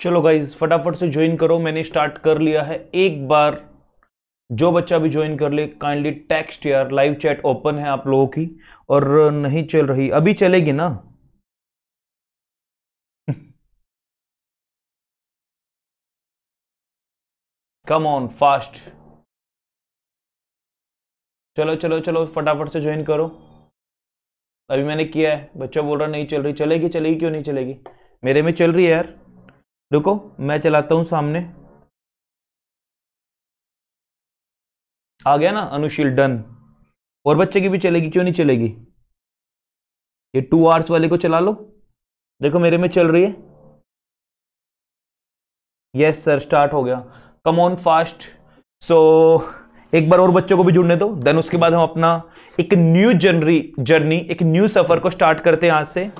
चलो गाइज फटाफट से ज्वाइन करो। मैंने स्टार्ट कर लिया है। एक बार जो बच्चा भी ज्वाइन कर ले काइंडली टेक्स्ट यार। लाइव चैट ओपन है आप लोगों की और नहीं चल रही, अभी चलेगी ना? Come on fast. चलो चलो चलो फटाफट से ज्वाइन करो। अभी मैंने किया है, बच्चा बोल रहा नहीं चल रही। चलेगी चलेगी, क्यों नहीं चलेगी? मेरे में चल रही है यार। रुको मैं चलाता हूं सामने। आ गया ना अनुशील, डन। और बच्चे की भी चलेगी, क्यों नहीं चलेगी? ये 2 आवर्स वाले को चला लो। देखो मेरे में चल रही है। यस सर स्टार्ट हो गया। Come on fast. सो एक बार और बच्चों को भी जुड़ने दो, देन उसके बाद हम अपना एक न्यू जर्नी एक न्यू सफर को स्टार्ट करते हैं आज से।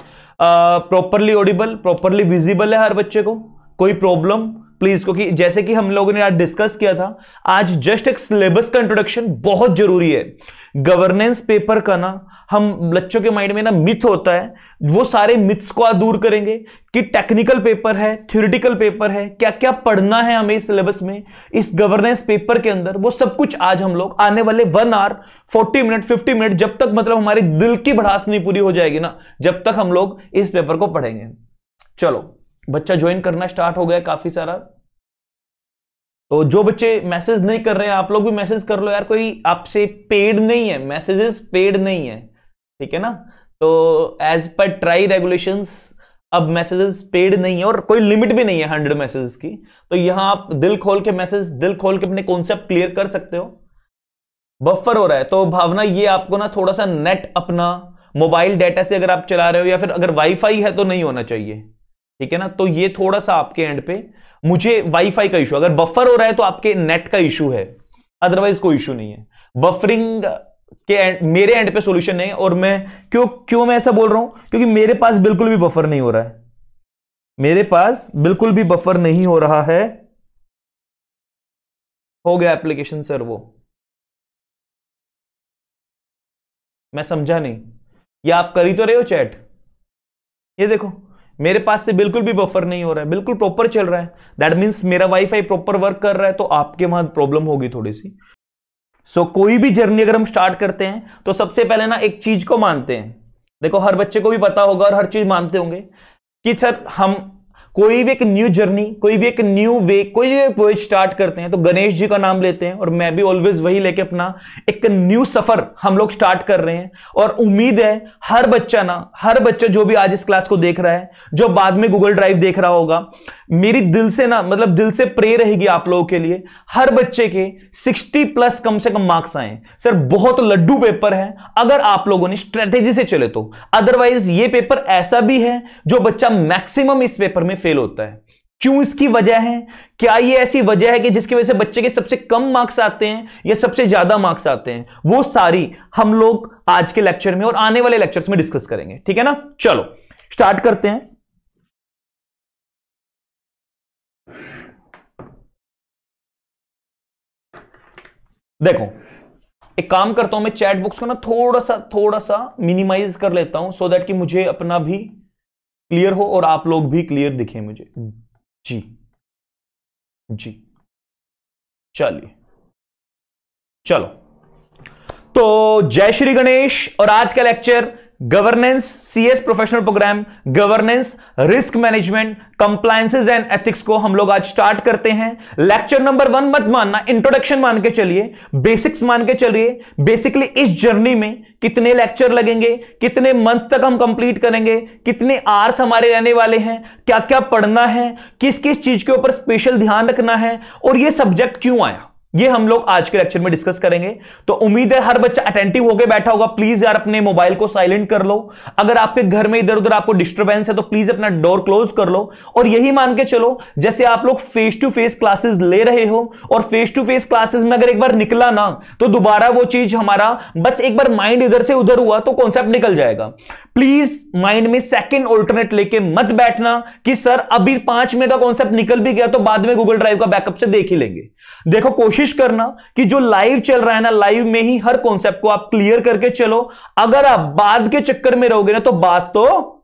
प्रॉपरली ऑडिबल, प्रॉपरली विजिबल है हर बच्चे को? कोई प्रॉब्लम प्लीज? क्योंकि जैसे कि हम लोगों ने आज डिस्कस किया था, आज जस्ट एक सिलेबस का इंट्रोडक्शन बहुत जरूरी है। गवर्नेंस पेपर का ना हम बच्चों के माइंड में ना मिथ होता है, वो सारे मिथ्स को दूर करेंगे कि टेक्निकल पेपर है, थ्योरेटिकल पेपर है, क्या क्या पढ़ना है हमें इस सिलेबस में, इस गवर्नेंस पेपर के अंदर, वो सब कुछ आज हम लोग आने वाले 1 आवर 40 मिनट 50 मिनट, जब तक मतलब हमारे दिल की भड़ास नहीं पूरी हो जाएगी ना, जब तक हम लोग इस पेपर को पढ़ेंगे। चलो बच्चा ज्वाइन करना स्टार्ट हो गया काफी सारा। तो जो बच्चे मैसेज नहीं कर रहे हैं आप लोग भी मैसेज कर लो यार। कोई आपसे पेड नहीं है, मैसेजेस पेड नहीं है, ठीक है ना? तो एज पर ट्राई रेगुलेशंस अब मैसेजेस पेड नहीं है और कोई लिमिट भी नहीं है 100 मैसेजेस की। तो यहां आप दिल खोल के मैसेज, दिल खोल के अपने कॉन्सेप्ट क्लियर कर सकते हो। बफर हो रहा है तो भावना ये आपको ना थोड़ा सा नेट अपना मोबाइल डाटा से अगर आप चला रहे हो या फिर अगर वाईफाई है तो नहीं होना चाहिए, ठीक है ना? तो ये थोड़ा सा आपके एंड पे, मुझे वाईफाई का इशू, अगर बफर हो रहा है तो आपके नेट का इशू है, अदरवाइज कोई इशू नहीं है। बफरिंग के मेरे एंड पे सॉल्यूशन नहीं है। और मैं क्यों मैं ऐसा बोल रहा हूं? क्योंकि मेरे पास बिल्कुल भी बफर नहीं हो रहा है, मेरे पास बिल्कुल भी बफर नहीं हो रहा है। हो गया एप्लीकेशन सर, वो मैं समझा नहीं। या आप कर ही तो रहे हो चैट? ये देखो मेरे पास से बिल्कुल भी बफर नहीं हो रहा है, बिल्कुल प्रॉपर चल रहा है। दैट मींस मेरा वाईफाई प्रॉपर वर्क कर रहा है, तो आपके वहां प्रॉब्लम होगी थोड़ी सी। सो कोई भी जर्नी अगर हम स्टार्ट करते हैं तो सबसे पहले ना एक चीज को मानते हैं। देखो हर बच्चे को भी पता होगा और हर चीज मानते होंगे कि सर हम कोई भी एक न्यू जर्नी, कोई भी एक न्यू वे, कोई भी वॉयज स्टार्ट करते हैं तो गणेश जी का नाम लेते हैं। और मैं भी ऑलवेज वही लेके अपना एक न्यू सफर हम लोग स्टार्ट कर रहे हैं। और उम्मीद है हर बच्चा जो भी आज इस क्लास को देख रहा है, जो बाद में गूगल ड्राइव देख रहा होगा, मेरी दिल से ना मतलब दिल से प्रे रहेगी आप लोगों के लिए, हर बच्चे के 60+ कम से कम मार्क्स आए। सर बहुत लड्डू पेपर है अगर आप लोगों ने स्ट्रेटेजी से चले तो, अदरवाइज ये पेपर ऐसा भी है जो बच्चा मैक्सिमम इस पेपर में फेल होता है। क्यों इसकी वजह है? क्या ये ऐसी वजह है कि जिसकी वजह से बच्चे के सबसे कम मार्क्स आते हैं या सबसे ज्यादा मार्क्स आते हैं? वो सारी हम लोग आज के लेक्चर में और आने वाले लेक्चर्स में डिस्कस करेंगे, ठीक है ना? चलो स्टार्ट करते हैं। देखो एक काम करता हूं, मैं चैट बॉक्स को ना थोड़ा सा मिनिमाइज कर लेता हूं, सो दैट कि मुझे अपना भी क्लियर हो और आप लोग भी क्लियर दिखें मुझे। जी जी चलिए चलो। तो जय श्री गणेश। और आज का lecture governance CS professional program, governance, risk management, compliances and ethics को हम लोग आज स्टार्ट करते हैं। लेक्चर नंबर 1 मत मानना, इंट्रोडक्शन मान के चलिए, बेसिक्स मान के चलिए। बेसिकली इस जर्नी में कितने लेक्चर लगेंगे, कितने मंथ तक हम कंप्लीट करेंगे, कितने आवर्स हमारे रहने वाले हैं, क्या क्या पढ़ना है, किस किस चीज के ऊपर स्पेशल ध्यान रखना है और ये सब्जेक्ट क्यों आया, ये हम लोग आज के लेक्चर में डिस्कस करेंगे। तो उम्मीद है हर बच्चा अटेंटिव होकर बैठा होगा। प्लीज यार अपने मोबाइल को साइलेंट कर लो। अगर आपके घर में इधर उधर आपको डिस्टरबेंस है तो प्लीज अपना डोर क्लोज कर लो। और यही मान के चलो जैसे आप लोग फेस टू फेस क्लासेस ले रहे हो और फेस टू फेस क्लासेस में अगर एक बार निकला ना तो दोबारा वो चीज हमारा बस एक बार माइंड इधर से उधर हुआ तो कॉन्सेप्ट निकल जाएगा। प्लीज माइंड में सेकंड ऑल्टरनेट लेके मत बैठना कि सर अभी 5 मिनट का कॉन्सेप्ट निकल भी गया तो बाद में गूगल ड्राइव का बैकअप से देख ही लेंगे। देखो कोशिश करना कि जो लाइव चल रहा है ना, लाइव में ही हर कॉन्सेप्ट को आप क्लियर करके चलो। अगर आप बाद के चक्कर में रहोगे ना, तो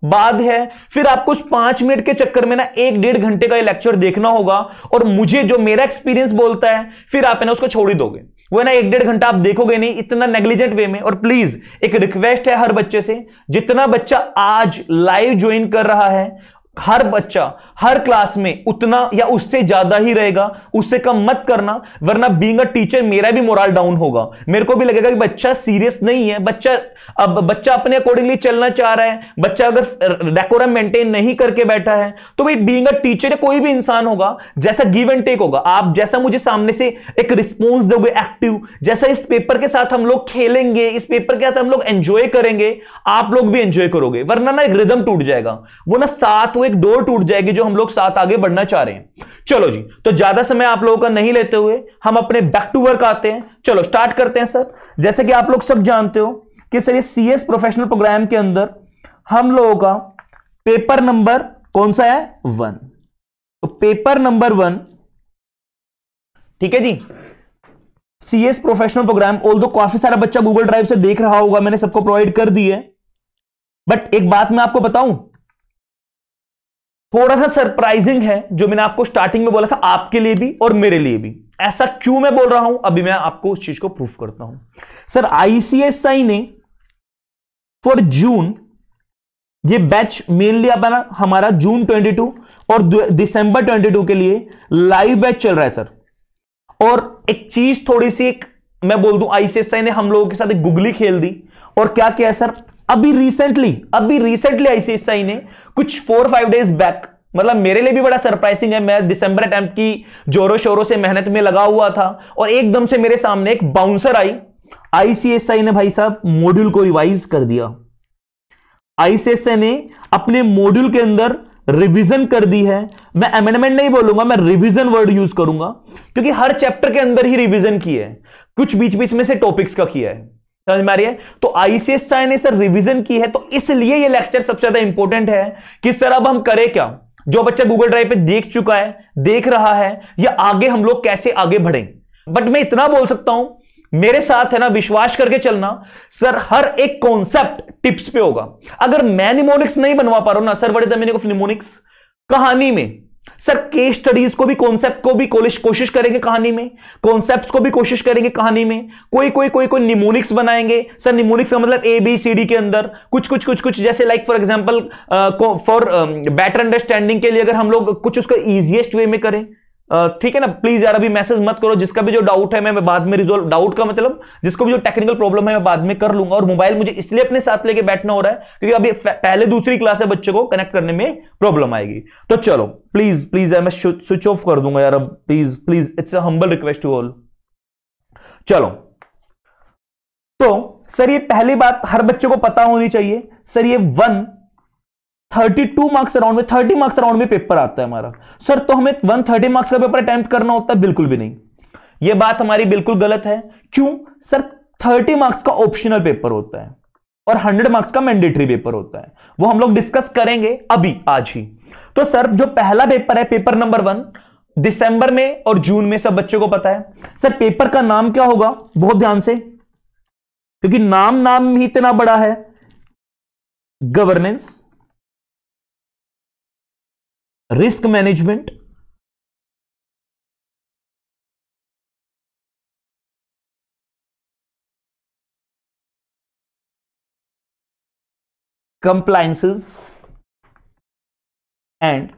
बाद है, फिर आपको उस 5 मिनट के चक्कर में ना 1-1.5 घंटे का ये लेक्चर देखना होगा, और मुझे जो मेरा एक्सपीरियंस बोलता है, फिर आप है ना उसको छोड़ ही दोगे। वो है ना 1-1.5 घंटा आप देखोगे नहीं इतना नेग्लिजेंट वे में। और प्लीज एक रिक्वेस्ट है हर बच्चे से, जितना बच्चा आज लाइव ज्वाइन कर रहा है, हर बच्चा हर क्लास में उतना या उससे ज्यादा ही रहेगा, उससे कम मत करना, वरना बीइंग अ टीचर मेरा भी मोरल डाउन होगा। मेरे को भी लगेगा कि बच्चा सीरियस नहीं है, बच्चा अपने अकॉर्डिंगली चलना चाह रहा है, बच्चा अगर डेकोरम मेंटेन नहीं करके बैठा है, तो भाई बीइंग अ टीचर या कोई भी इंसान होगा, जैसा गिव एंड टेक होगा, आप जैसा मुझे सामने से एक रिस्पॉन्स दोगे एक्टिव, जैसा इस पेपर के साथ हम लोग खेलेंगे, इस पेपर के साथ हम लोग एंजॉय करेंगे, आप लोग भी एंजॉय करोगे। वरना ना एक रिदम टूट जाएगा, वो ना साथ एक डोर टूट जाएगी जो हम लोग साथ आगे बढ़ना चाह रहे हैं। चलो जी, तो ज्यादा समय आप लोगों का नहीं लेते हुए हम अपने बैक टू वर्क आते हैं। चलो स्टार्ट करते हैं सर। जैसे कि आप लोग सब जानते हो कि सर ये CS प्रोफेशनल प्रोग्राम के अंदर हम लोगों का पेपर नंबर कौन सा है? 1। तो पेपर नंबर 1, ठीक है जी, CS प्रोफेशनल प्रोग्राम। ऑल्दो काफी सारा बच्चा गूगल ड्राइव से देख रहा होगा, मैंने सबको प्रोवाइड कर दी है, बट एक बात मैं आपको बताऊं, थोड़ा सा सरप्राइजिंग है जो मैंने आपको स्टार्टिंग में बोला था, आपके लिए भी और मेरे लिए भी। ऐसा क्यों मैं बोल रहा हूं, अभी मैं आपको उस चीज को प्रूफ करता हूं। सर ICSI ने फॉर जून, ये बैच मेनली अपना हमारा जून 22 और दिसंबर 22 के लिए लाइव बैच चल रहा है सर। और एक चीज थोड़ी सी मैं बोल दूं, ICSI ने हम लोगों के साथ एक गुगली खेल दी। और क्या किया सर, अभी रिसेंटली ICSI ने कुछ 4-5 डेज बैक, मतलब मेरे लिए भी बड़ा सरप्राइजिंग है, मैं दिसंबर अटेम्प्ट की जोरों शोरों से मेहनत में लगा हुआ था, और एकदम से मेरे सामने एक बाउंसर आई। ICSI ने भाई साहब मॉड्यूल को रिवाइज कर दिया। ICSI ने अपने मॉड्यूल के अंदर रिवीजन कर दी है। मैं अमेंडमेंट नहीं बोलूंगा, मैं रिवीजन वर्ड यूज करूंगा, क्योंकि हर चैप्टर के अंदर ही रिवीजन की है, कुछ बीच बीच में से टॉपिक्स का किया है, समझ में आ रही है। तो ICSI ने सर रिवीजन की है, तो इसलिए ये लेक्चर सबसे ज्यादा इंपॉर्टेंट है कि सर अब हम करें क्या। जो बच्चा गूगल ड्राइव पे देख चुका है, देख रहा है, या आगे हम लोग कैसे आगे बढ़ें। बट मैं इतना बोल सकता हूं, मेरे साथ है ना विश्वास करके चलना, सर हर एक कॉन्सेप्ट टिप्स पे होगा। अगर मैं निमोनिक्स नहीं बनवा पा रहा हूं ना sir, what is the meaning of mnemonics, कहानी में सर केस स्टडीज को भी, कॉन्सेप्ट को भी कोशिश करेंगे कहानी में, कॉन्सेप्ट्स को भी कोशिश करेंगे कहानी में। कोई निमोनिक्स बनाएंगे सर। निमोनिक्स का मतलब ABCD के अंदर कुछ जैसे like for example for better understanding के लिए अगर हम लोग कुछ उसको इजीएस्ट वे में करें, ठीक है ना। प्लीज यार अभी मैसेज मत करो, जिसका भी जो डाउट है मैं बाद में रिजोल्व, डाउट का मतलब जिसको भी जो टेक्निकल प्रॉब्लम है मैं बाद में कर लूंगा। और मोबाइल मुझे इसलिए अपने साथ लेके बैठना हो रहा है क्योंकि अभी पहले दूसरी क्लास है, बच्चे को कनेक्ट करने में प्रॉब्लम आएगी। तो चलो प्लीज यार मैं स्विच ऑफ कर दूंगा यार अब, please it's a humble request to all. चलो, तो सर ये पहली बात हर बच्चे को पता होनी चाहिए सर, ये 132 मार्क्स अराउंड में, 30 मार्क्स अराउंड में पेपर आता है हमारा सर। तो हमें 130 मार्क्स का पेपर अटेम्प्ट करना होता है? बिल्कुल भी नहीं, यह बात हमारी बिल्कुल गलत है। क्यों सर? 30 मार्क्स का ऑप्शनल पेपर होता है और 100 मार्क्स का मैंडेटरी पेपर होता है, वो हम लोग डिस्कस करेंगे अभी आज ही। तो सर जो पहला पेपर है, पेपर नंबर 1, दिसंबर में और जून में, सब बच्चों को पता है सर। पेपर का नाम क्या होगा? बहुत ध्यान से, क्योंकि नाम ही इतना बड़ा है, governance, risk management, compliances and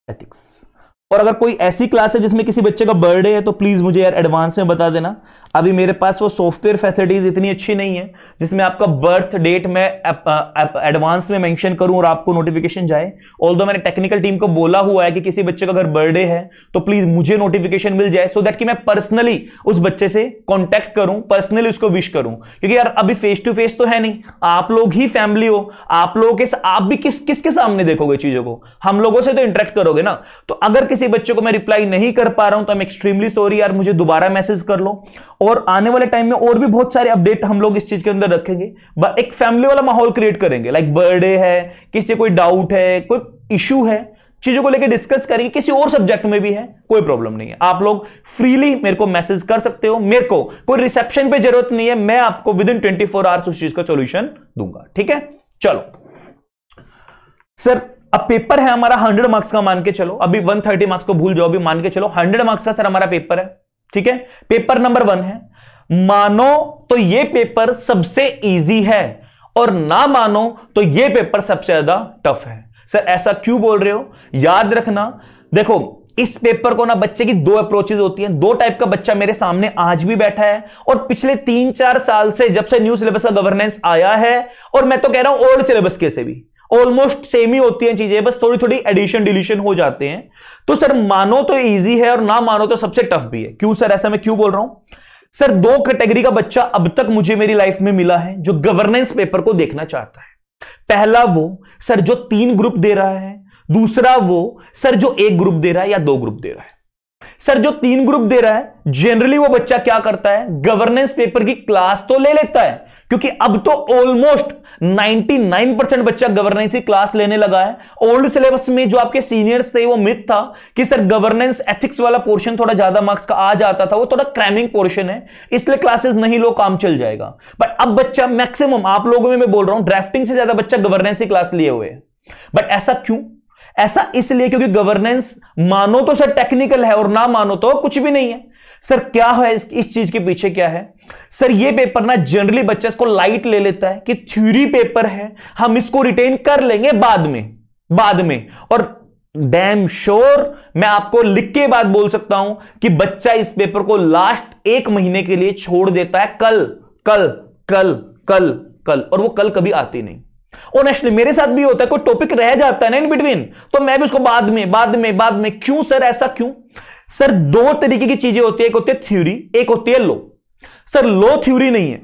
ethics. और अगर कोई ऐसी क्लास है जिसमें किसी बच्चे का बर्थडे है तो प्लीज मुझे यार एडवांस में बता देना। अभी मेरे पास वो सॉफ्टवेयर फैसिलिटीज इतनी अच्छी नहीं है जिसमें आपका बर्थ डेट में एडवांस में मेंशन करूं और आपको नोटिफिकेशन जाए। ऑल्दो मैंने टेक्निकल टीम को बोला हुआ है कि किसी बच्चे का अगर बर्थडे है तो प्लीज मुझे नोटिफिकेशन मिल जाए, सो दैट कि मैं पर्सनली उस बच्चे से कॉन्टैक्ट करूं, पर्सनली उसको विश करूं। क्योंकि यार अभी फेस टू फेस तो है नहीं, आप लोग ही फैमिली हो, आप लोगों के आप भी किसके सामने देखोगे चीजों को, हम लोगों से तो इंटरेक्ट करोगे ना। तो अगर किसी बच्चे को मैं रिप्लाई नहीं कर पा रहा हूं तो आई एम एक्सट्रीमली सॉरी यार, मुझे दोबारा मैसेज कर लो। और आने वाले टाइम में और भी बहुत सारे अपडेट हम लोग इस चीज के अंदर रखेंगे, एक फैमिली वाला माहौल क्रिएट करेंगे। लाइक बर्थडे है, किसी कोई डाउट है, कोई इशू है, चीजों को लेकर डिस्कस करेंगे, किसी और सब्जेक्ट में भी है कोई प्रॉब्लम नहीं है, आप लोग फ्रीली मेरे को मैसेज कर सकते हो, मेरे को कोई रिसेप्शन पे जरूरत नहीं है, मैं आपको विद इन 24 आवर्स उस चीज का सॉल्यूशन दूंगा। ठीक है, चलो सर अब पेपर है हमारा 100 मार्क्स का, मान के चलो, अभी 130 मार्क्स को भूल जाओ, अभी मान के चलो 100 मार्क्स का सर हमारा पेपर है। ठीक है, पेपर नंबर 1 है, मानो तो ये पेपर सबसे इजी है और ना मानो तो ये पेपर सबसे ज्यादा टफ है। सर ऐसा क्यों बोल रहे हो? याद रखना, देखो इस पेपर को ना बच्चे की 2 अप्रोचेज होती हैं, 2 टाइप का बच्चा मेरे सामने आज भी बैठा है और पिछले 3-4 साल से जब से न्यू सिलेबस का गवर्नेंस आया है, और मैं तो कह रहा हूं ओल्ड सिलेबस के से भी ऑलमोस्ट सेम ही होती हैं चीजें, बस थोड़ी थोड़ी एडिशन डिलीशन हो जाते हैं। तो सर मानो तो इजी है और ना मानो तो सबसे टफ भी है। क्यों सर, ऐसा मैं क्यों बोल रहा हूं? सर 2 कैटेगरी का बच्चा अब तक मुझे मेरी लाइफ में मिला है जो गवर्नेंस पेपर को देखना चाहता है। पहला वो सर जो 3 ग्रुप दे रहा है, दूसरा वो सर जो 1 ग्रुप दे रहा है या 2 ग्रुप दे रहा है। सर जो 3 ग्रुप दे रहा है, जनरली वो बच्चा क्या करता है, गवर्नेंस पेपर की क्लास तो ले लेता है, क्योंकि अब तो ऑलमोस्ट 99% बच्चा गवर्नेंस की क्लास लेने लगा है। ओल्ड सिलेबस में जो आपके सीनियर्स थे वो मिथ था कि सर गवर्नेंस एथिक्स वाला पोर्शन थोड़ा ज्यादा मार्क्स का आ जाता था, वो थोड़ा क्रैमिंग पोर्शन है, इसलिए क्लासेस नहीं लो, काम चल जाएगा। बट अब बच्चा मैक्सिमम, आप लोगों में मैं बोल रहा हूं, ड्राफ्टिंग से ज्यादा बच्चा गवर्नेंस की क्लास लिए हुए है। बट ऐसा क्यों? ऐसा इसलिए क्योंकि गवर्नेंस मानो तो सर टेक्निकल है और ना मानो तो कुछ भी नहीं है। सर क्या है इस चीज के पीछे क्या है? सर ये पेपर ना जनरली बच्चा इसको लाइट ले लेता है कि थ्योरी पेपर है, हम इसको रिटेन कर लेंगे बाद में। और डैम श्योर मैं आपको लिख के बात बोल सकता हूं कि बच्चा इस पेपर को लास्ट 1 महीने के लिए छोड़ देता है, कल, और वो कल कभी आती नहीं। ऑनेस्टली मेरे साथ भी होता है, कोई टॉपिक रह जाता है ना इन बिटवीन, तो मैं भी उसको बाद में। क्यों सर, ऐसा क्यों? सर 2 तरीके की चीजें होती है, एक होती है थ्योरी, एक होती है लो। सर लो थ्योरी नहीं है।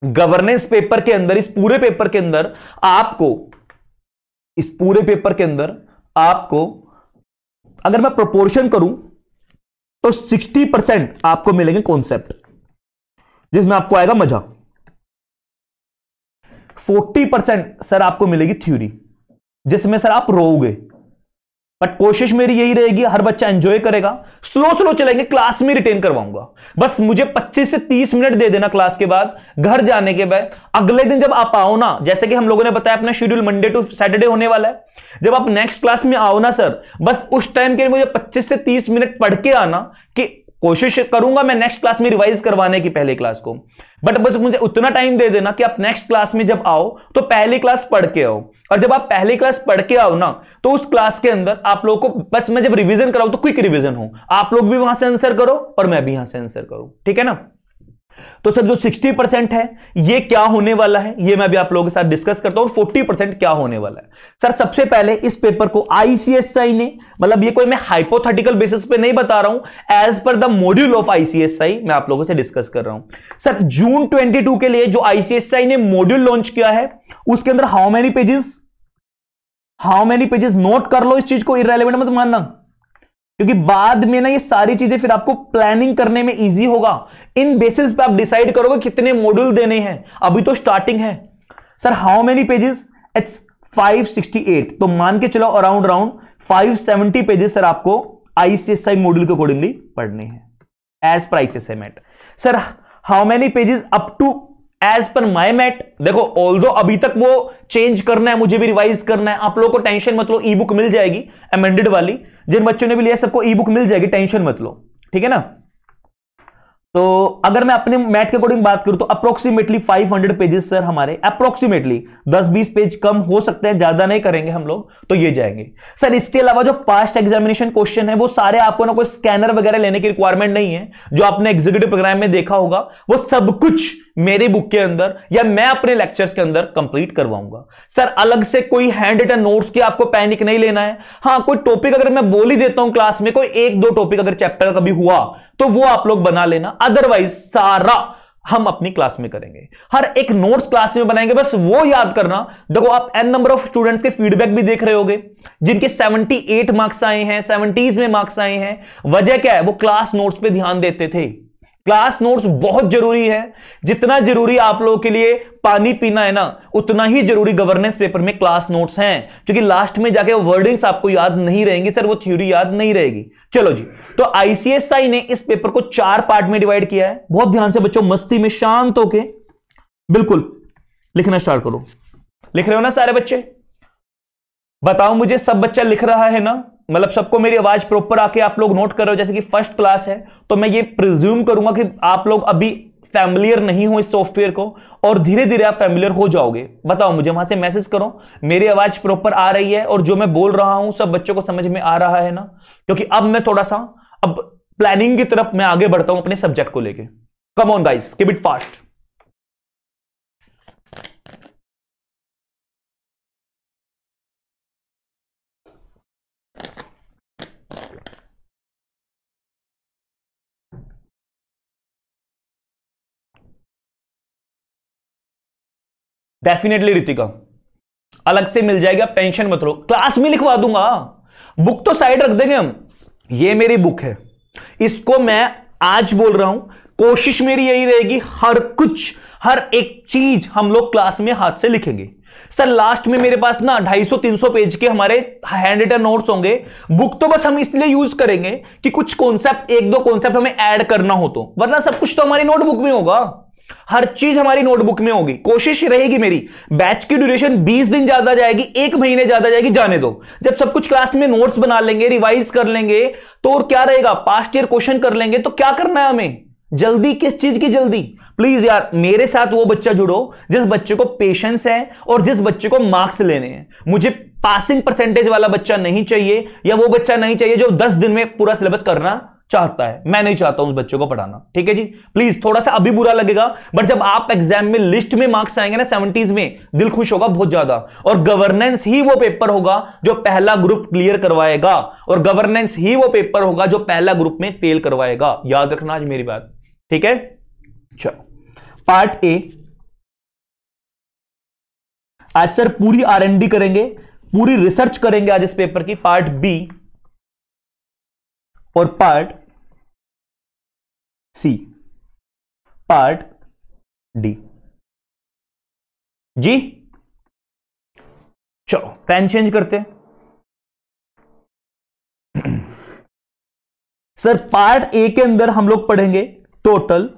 गवर्नेंस पेपर के अंदर, इस पूरे पेपर के अंदर आपको अगर मैं प्रोपोर्शन करूं तो 60% आपको मिलेंगे कॉन्सेप्ट, जिसमें आपको आएगा मजा। 40% सर आपको मिलेगी थ्योरी, जिसमें सर आप रोओगे। बट कोशिश मेरी यही रहेगी, हर बच्चा एंजॉय करेगा, स्लो चलेंगे, क्लास में रिटेन करवाऊंगा। बस मुझे 25 से 30 मिनट दे देना क्लास के बाद, घर जाने के बाद। अगले दिन जब आप आओ ना, जैसे कि हम लोगों ने बताया अपना शेड्यूल मंडे टू सैटरडे होने वाला है, जब आप नेक्स्ट क्लास में आओ ना सर, बस उस टाइम के लिए मुझे 25 से 30 मिनट पढ़ के आना, कि कोशिश करूंगा मैं नेक्स्ट क्लास में रिवाइज करवाने की पहले क्लास को। बट बस मुझे उतना टाइम दे देना कि आप नेक्स्ट क्लास में जब आओ तो पहली क्लास पढ़ के आओ, और जब आप पहली क्लास पढ़ के आओ ना, तो उस क्लास के अंदर आप लोगों को बस मैं जब रिवीजन कराऊं तो क्विक रिवीजन हो, आप लोग भी वहां से आंसर करो और मैं भी यहां से आंसर करूं। ठीक है ना? तो सर जो 60% है ये क्या होने वाला है, ये मैं भी आप लोगों के साथ डिस्कस करता हूं, और 40% क्या होने वाला है। सर सबसे पहले इस पेपर को आईसीएसआई ने, मतलब ये कोई मैं हाइपोथेटिकल बेसिस पे नहीं बता रहा हूं, as per the module of ICSI मैं आप लोगों से डिस्कस कर रहा हूं। सर जून 22 के लिए जो आईसीएसआई ने मॉड्यूल लॉन्च किया है, उसके अंदर हाउ मेनी पेजेस नोट कर लो, इस चीज को इररेलेवेंट मत मानना, क्योंकि बाद में ना ये सारी चीजें फिर आपको प्लानिंग करने में इजी होगा। इन बेसिस पे आप डिसाइड करोगे कितने मॉड्यूल देने हैं, अभी तो स्टार्टिंग है। Sir how many pages? It's 568, तो मान के चलो अराउंड 570 पेजेस सर आपको आईसीएसआई मॉड्यूल के अकॉर्डिंगली पढ़ने हैं as per ICSI mat. Sir how many pages up to as per my mat? देखो ऑल्दो अभी तक वो चेंज करना है, मुझे भी रिवाइज करना है, आप लोगों को टेंशन मत लो, ई बुक मिल जाएगी अमेंडेड वाली, जिन बच्चों ने भी लिया सबको ई बुक मिल जाएगी, टेंशन मत लो। ठीक है ना? तो अगर मैं अपने मैट के अकॉर्डिंग बात करूं तो अप्रोक्सीमेटली 500 पेजेस सर हमारे, अप्रोक्सीमेटली 10-20 पेज कम हो सकते हैं, ज्यादा नहीं करेंगे हम लोग, तो ये जाएंगे। सर इसके अलावा जो पास्ट एग्जामिनेशन क्वेश्चन है वो सारे आपको ना कोई स्कैनर वगैरह लेने की रिक्वायरमेंट नहीं है, जो आपने एग्जीक्यूटिव प्रोग्राम में देखा होगा वो सब कुछ मेरी बुक के अंदर या मैं अपने लेक्चर्स के अंदर कंप्लीट करवाऊंगा। सर अलग से कोई हैंड रिटन नोट्स की आपको पैनिक नहीं लेना है। हाँ कोई टॉपिक अगर मैं बोल ही देता हूं क्लास में, कोई 1-2 टॉपिक अगर चैप्टर का कभी हुआ तो वो आप लोग बना लेना, अदरवाइज सारा हम अपनी क्लास में करेंगे, हर एक नोट्स क्लास में बनाएंगे। बस वो याद करना, देखो आप n नंबर ऑफ स्टूडेंट्स के फीडबैक भी देख रहे होगे, जिनके 78 मार्क्स आए हैं, 70s में मार्क्स आए हैं। वजह क्या है? वो क्लास नोट्स पे ध्यान देते थे, क्लास नोट्स बहुत जरूरी है। जितना जरूरी आप लोगों के लिए पानी पीना है ना, उतना ही जरूरी गवर्नेंस पेपर में क्लास नोट्स हैं, क्योंकि लास्ट में जाके वर्डिंग्स आपको याद नहीं रहेंगी सर, वो थ्योरी याद नहीं रहेगी। चलो जी, तो आईसीएसआई ने इस पेपर को 4 पार्ट में डिवाइड किया है। बहुत ध्यान से बच्चों, मस्ती में शांत होके बिल्कुल लिखना स्टार्ट करो। लिख रहे हो ना सारे बच्चे? बताओ मुझे, सब बच्चा लिख रहा है ना? मतलब सबको मेरी आवाज प्रॉपर आके आप लोग नोट कर रहे हो? जैसे कि फर्स्ट क्लास है तो मैं ये प्रिज्यूम करूंगा कि आप लोग अभी फैमिलियर नहीं हो इस सॉफ्टवेयर को, और धीरे धीरे आप फैमिलियर हो जाओगे। बताओ मुझे, वहां से मैसेज करो मेरी आवाज प्रॉपर आ रही है और जो मैं बोल रहा हूं सब बच्चों को समझ में आ रहा है ना? क्योंकि अब मैं थोड़ा सा अब प्लानिंग की तरफ मैं आगे बढ़ता हूं अपने सब्जेक्ट को लेके। Come on guys, keep it fast. Definitely Ritika, अलग से मिल जाएगा, टेंशन मत लो, क्लास में लिखवा दूंगा। बुक तो साइड रख देंगे हम, ये मेरी बुक है, इसको मैं आज बोल रहा हूं, कोशिश मेरी यही रहेगी हर कुछ, हर एक चीज हम लोग क्लास में हाथ से लिखेंगे। सर लास्ट में मेरे पास ना 250-300 पेज के हमारे हैंड रिटन नोट्स होंगे। बुक तो बस हम इसलिए यूज करेंगे कि कुछ कॉन्सेप्ट, 1-2 कॉन्सेप्ट हमें ऐड करना हो तो, वरना सब कुछ तो हमारी नोटबुक में होगा, हर चीज हमारी नोटबुक में होगी। कोशिश रहेगी मेरी, बैच की ड्यूरेशन 20 दिन ज्यादा जाएगी, 1 महीने ज्यादा जाएगी, जाने दो। जब सब कुछ क्लास में नोट्स बना लेंगे, रिवाइज कर लेंगे, तो और क्या रहेगा, पास्ट ईयर क्वेश्चन कर लेंगे, तो क्या करना है हमें? जल्दी किस चीज की जल्दी? प्लीज यार मेरे साथ वो बच्चा जुड़ो जिस बच्चे को पेशेंस है और जिस बच्चे को मार्क्स लेने हैं। मुझे पासिंग परसेंटेज वाला बच्चा नहीं चाहिए, या वो बच्चा नहीं चाहिए जो 10 दिन में पूरा सिलेबस करना चाहता है। मैं नहीं चाहता हूं उस बच्चे को पढ़ाना, ठीक है जी? प्लीज, थोड़ा सा अभी बुरा लगेगा, बट जब आप एग्जाम में लिस्ट में मार्क्स आएंगे ना 70s में, दिल खुश होगा बहुत ज्यादा। और गवर्नेंस ही वो पेपर होगा जो पहला ग्रुप क्लियर करवाएगा, और गवर्नेंस ही वो पेपर होगा जो पहला ग्रुप में फेल करवाएगा। याद रखना आज मेरी बात, ठीक है? चलो, पार्ट ए आज सर पूरी R&D करेंगे, पूरी रिसर्च करेंगे आज इस पेपर की। पार्ट बी और पार्ट सी, पार्ट डी जी। चलो पेन चेंज करते हैं। सर पार्ट ए के अंदर हम लोग पढ़ेंगे total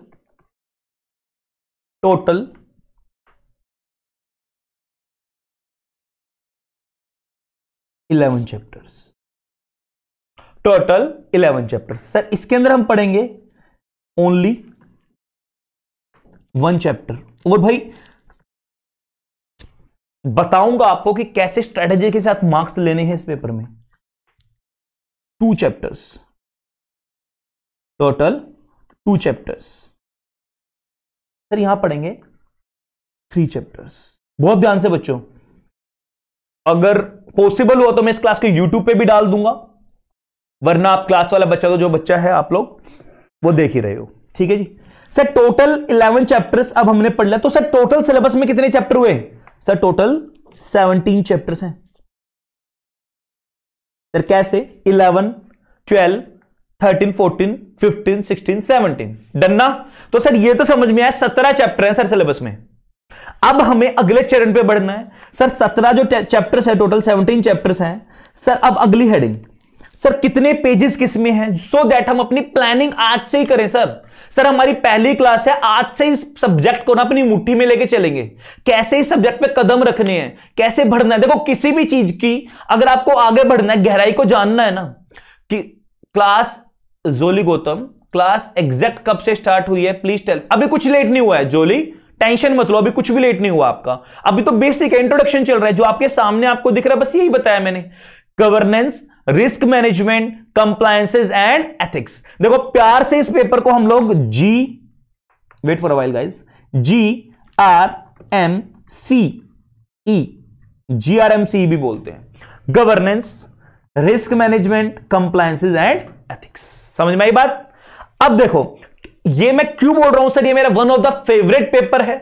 11 chapters, total 11 chapters. Sir इसके अंदर हम पढ़ेंगे ओनली 1 चैप्टर। और भाई बताऊंगा आपको कि कैसे स्ट्रेटेजी के साथ मार्क्स लेने हैं इस पेपर में। 2 चैप्टर्स, टोटल 2 चैप्टर्स। सर यहां पढ़ेंगे 3 चैप्टर्स। बहुत ध्यान से बच्चों, अगर पॉसिबल हो तो मैं इस क्लास को यूट्यूब पे भी डाल दूंगा, वरना आप क्लास वाला बच्चा, तो जो बच्चा है आप लोग वो देख ही रहे हो, ठीक है जी? सर टोटल 11 चैप्टर्स अब हमने पढ़ लिया, तो सर टोटल सिलेबस में कितने चैप्टर हुए? सर टोटल 17 चैप्टर्स हैं। सर कैसे? 11, 12, 13, 14, 15, 16, 17, डन ना? तो सर ये तो समझ में आया, 17 चैप्टर हैं सर सिलेबस में। अब हमें अगले चरण पे बढ़ना है। सर 17 जो चैप्टर्स है, टोटल 17 चैप्टर्स हैं। सर अब अगली हेडिंग, सर कितने पेजेस किसमें हैं, सो दैट हम अपनी प्लानिंग आज से ही करें। सर हमारी पहली क्लास है, आज से इस सब्जेक्ट को ना अपनी मुट्ठी में लेके चलेंगे, कैसे इस सब्जेक्ट पे कदम रखने हैं, कैसे बढ़ना है। देखो किसी भी चीज की अगर आपको आगे बढ़ना है, गहराई को जानना है ना, कि क्लास जोली गौतम क्लास एग्जैक्ट कब से स्टार्ट हुई है, प्लीज टेल। अभी कुछ लेट नहीं हुआ है जोली, टेंशन मत लो, अभी कुछ भी लेट नहीं हुआ आपका। अभी तो बेसिक इंट्रोडक्शन चल रहा है, जो आपके सामने आपको दिख रहा है बस यही बताया मैंने। Governance, risk management, compliances and ethics. देखो प्यार से इस पेपर को हम लोग जी, wait for a while guys, GRMCE भी बोलते हैं। Governance, risk management, compliances and ethics. समझ में आई बात? अब देखो ये मैं क्यों बोल रहा हूं सर, ये मेरा one of the favourite paper है,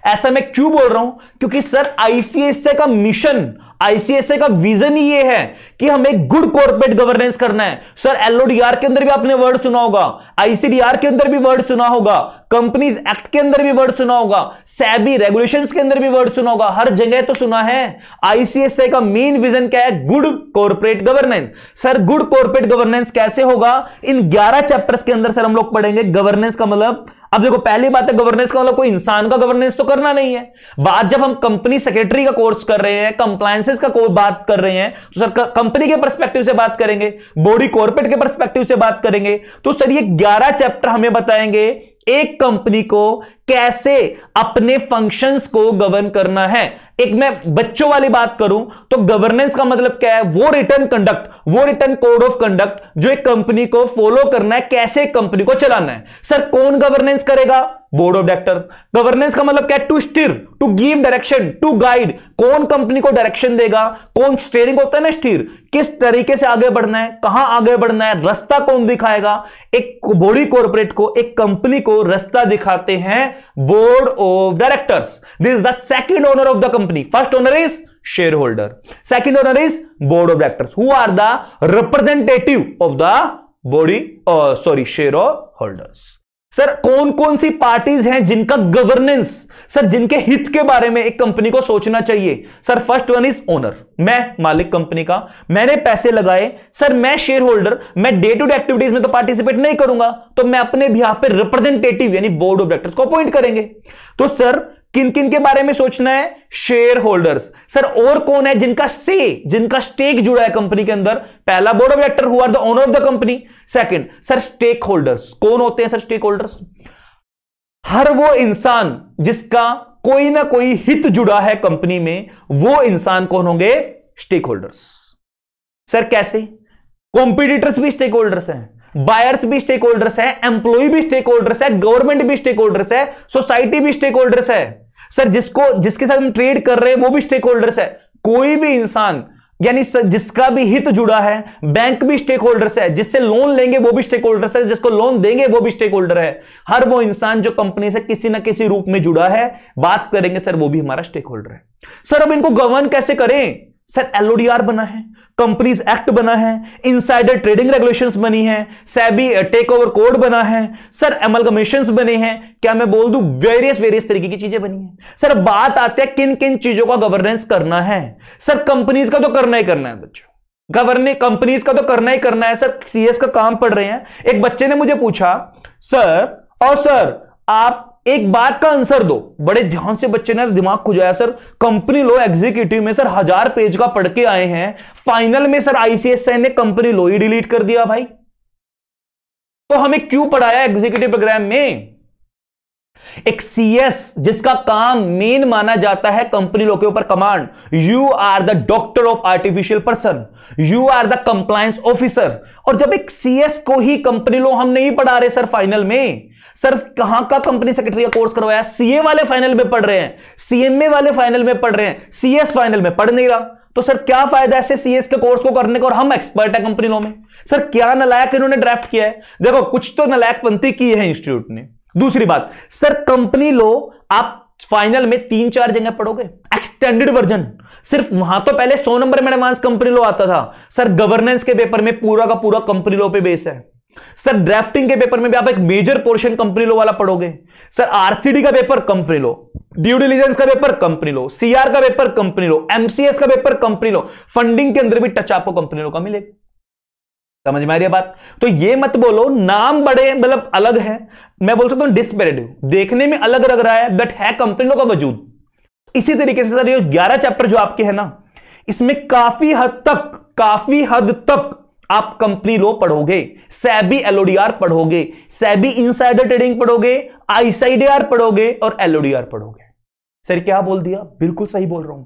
ऐसा मैं क्यों बोल रहा हूं? क्योंकि सर आईसीएसआई का मिशन, आईसीएसआई का विजन ही ये है कि हमें गुड कॉर्पोरेट गवर्नेंस करना है। सर एलओडीआर के अंदर भी आपने वर्ड सुना होगा, आईसीडीआर के अंदर भी वर्ड सुना होगा, कंपनीज एक्ट के अंदर भी वर्ड सुना होगा, सेबी रेगुलेशंस के अंदर भी वर्ड सुना होगा, हर जगह तो सुना है। आईसीएसआई का मेन विजन क्या है? Good corporate governance. Sir good corporate governance कैसे होगा? इन 11 चैप्टर्स के अंदर सर हम लोग पढ़ेंगे। गवर्नेंस का मतलब, अब देखो पहली बात है, गवर्नेंस का मतलब कोई इंसान का गवर्नेंस तो करना नहीं है। बात जब हम कंपनी सेक्रेटरी का कोर्स कर रहे हैं, कंप्लायंसेस का बात कर रहे हैं, तो सर कंपनी के पर्सपेक्टिव से बात करेंगे, बॉडी कॉर्पोरेट के पर्सपेक्टिव से बात करेंगे। तो सर ये 11 चैप्टर हमें बताएंगे एक कंपनी को कैसे अपने फंक्शंस को गवर्न करना है। एक मैं बच्चों वाली बात करूं तो गवर्नेंस का मतलब क्या है? वो रिटर्न कंडक्ट, वो रिटर्न कोड ऑफ कंडक्ट जो एक कंपनी को फॉलो करना है, कैसे कंपनी को चलाना है। सर कौन गवर्नेंस करेगा? Board of director. गवर्नेंस का मतलब क्या है? To steer, to give direction, to guide. कौन कंपनी को डायरेक्शन देगा? कौन स्टीयरिंग होता है ना, स्टीर, किस तरीके से आगे बढ़ना है, कहां आगे बढ़ना है, रास्ता कौन दिखाएगा? एक बॉडी कॉर्पोरेट को, एक कंपनी को रास्ता दिखाते हैं board of directors. This is the second owner of the company. First owner is shareholder, second owner is board of directors, who are the representative of the body shareholders. Sir कौन कौन सी parties हैं जिनका governance, sir जिनके हित के बारे में एक कंपनी को सोचना चाहिए? Sir first one is owner, मैं मालिक कंपनी का, मैंने पैसे लगाए, सर मैं शेयर होल्डर, मैं डे टू डे एक्टिविटीज में तो पार्टिसिपेट नहीं करूंगा, तो मैं अपने भी यहां पे रिप्रेजेंटेटिव यानी बोर्ड ऑफ डायरेक्टर्स को अपॉइंट करेंगे। तो सर किन किन के बारे में सोचना है? Shareholders. सर और कौन है जिनका जिनका स्टेक जुड़ा है कंपनी के अंदर? पहला board of director who are the owner of the company. Second sir stakeholders. कौन होते हैं सर स्टेक होल्डर्स? हर वो इंसान जिसका कोई ना कोई हित जुड़ा है कंपनी में, वो इंसान कौन होंगे? Stakeholders. सर कैसे? कॉम्पिटिटर्स भी स्टेक होल्डर्स हैं, बायर्स भी स्टेक होल्डर्स है, एम्प्लॉय भी स्टेक होल्डर्स है, गवर्नमेंट भी स्टेक होल्डर्स है, सोसाइटी भी स्टेक होल्डर्स है। सर जिसके साथ हम ट्रेड कर रहे हैं वो भी स्टेक होल्डर्स है। कोई भी इंसान यानी जिसका भी हित जुड़ा है, बैंक भी स्टेक होल्डर्स है, जिससे लोन लेंगे वो भी स्टेक होल्डर्स है, जिसको लोन देंगे वो भी स्टेक होल्डर है। हर वो इंसान जो कंपनी से किसी ना किसी रूप में जुड़ा है, बात करेंगे सर, वो भी हमारा स्टेक होल्डर है। सर अब इनको गवर्न कैसे करें? सर एलओडीआर बना है, कंपनीज एक्ट बना है, इनसाइडर ट्रेडिंग रेगुलेशंस बनी है, सेबी टेक ओवर कोड बना है, सर एमलगमेशंस बने हैं, क्या मैं बोल दूं वेरियस तरीके की चीजें बनी है। सर बात आते हैं किन किन चीजों का गवर्नेंस करना है। सर कंपनीज का तो करना ही करना है बच्चों, गवर्निंग कंपनीज का तो करना ही करना है। सर सीएस का काम पढ़ रहे हैं, एक बच्चे ने मुझे पूछा सर आप एक बात का आंसर दो। बड़े ध्यान से बच्चे ने दिमाग खुजाया, सर कंपनी लॉ एग्जीक्यूटिव में सर 1000 पेज का पढ़ के आए हैं, फाइनल में सर आईसीएसआई ने कंपनी लॉ ही डिलीट कर दिया। भाई तो हमें क्यों पढ़ाया एग्जीक्यूटिव प्रोग्राम में? एक सीएस जिसका काम मेन माना जाता है कंपनी लॉ के ऊपर command, you are the doctor of artificial person, you are the compliance officer. और जब एक सीएस को ही कंपनी लॉ हम नहीं पढ़ा रहे सर फाइनल में, सर कहां का कंपनी सेक्रेटरी का कोर्स करवाया? सीए वाले फाइनल में पढ़ रहे हैं, सीएमए वाले फाइनल में पढ़ रहे हैं, सीएस फाइनल में पढ़ नहीं रहा। तो सर क्या फायदा ऐसे सीएस के कोर्स को करने का और हम एक्सपर्ट है कंपनी लॉ में? सर क्या नलायक इन्होंने ड्राफ्ट किया है? देखो कुछ तो नलायकपंती की है इंस्टीट्यूट ने। दूसरी बात, सर कंपनी लॉ आप फाइनल में 3-4 जगह पढ़ोगे, एक्सटेंडेड वर्जन सिर्फ वहां तो पहले 100 नंबर में एडवांस कंपनी लॉ आता था। सर गवर्नेंस के पेपर में पूरा का पूरा कंपनी लॉ पे बेस है। सर ड्राफ्टिंग के पेपर में भी आप एक मेजर पोर्शन कंपनी लॉ वाला पढ़ोगे। सर आरसीडी का paper company law, due diligence का पेपर कंपनी लॉ, सीआर का पेपर कंपनी लॉ, एमसीएस का पेपर कंपनी लॉ, फंडिंग के अंदर भी टच आपको कंपनी लॉ का मिलेगा। समझ में आ रही है बात? तो ये मत बोलो नाम बड़े मतलब अलग है, मैं बोल सकता हूं डिसपैरेटिव, देखने में अलग लग रहा है बट है कंपनी लॉ का वजूद। इसी तरीके से सर ये 11 चैप्टर जो आपके हैं ना, इसमें काफी हद तक आप कंपनी लॉ पढ़ोगे, सेबी एलओडीआर पढ़ोगे, सेबी इनसाइडर ट्रेडिंग पढ़ोगे, आईसीडीआर पढ़ोगे और एलओडीआर पढ़ोगे। सर क्या बोल दिया? बिल्कुल सही बोल रहा हूं।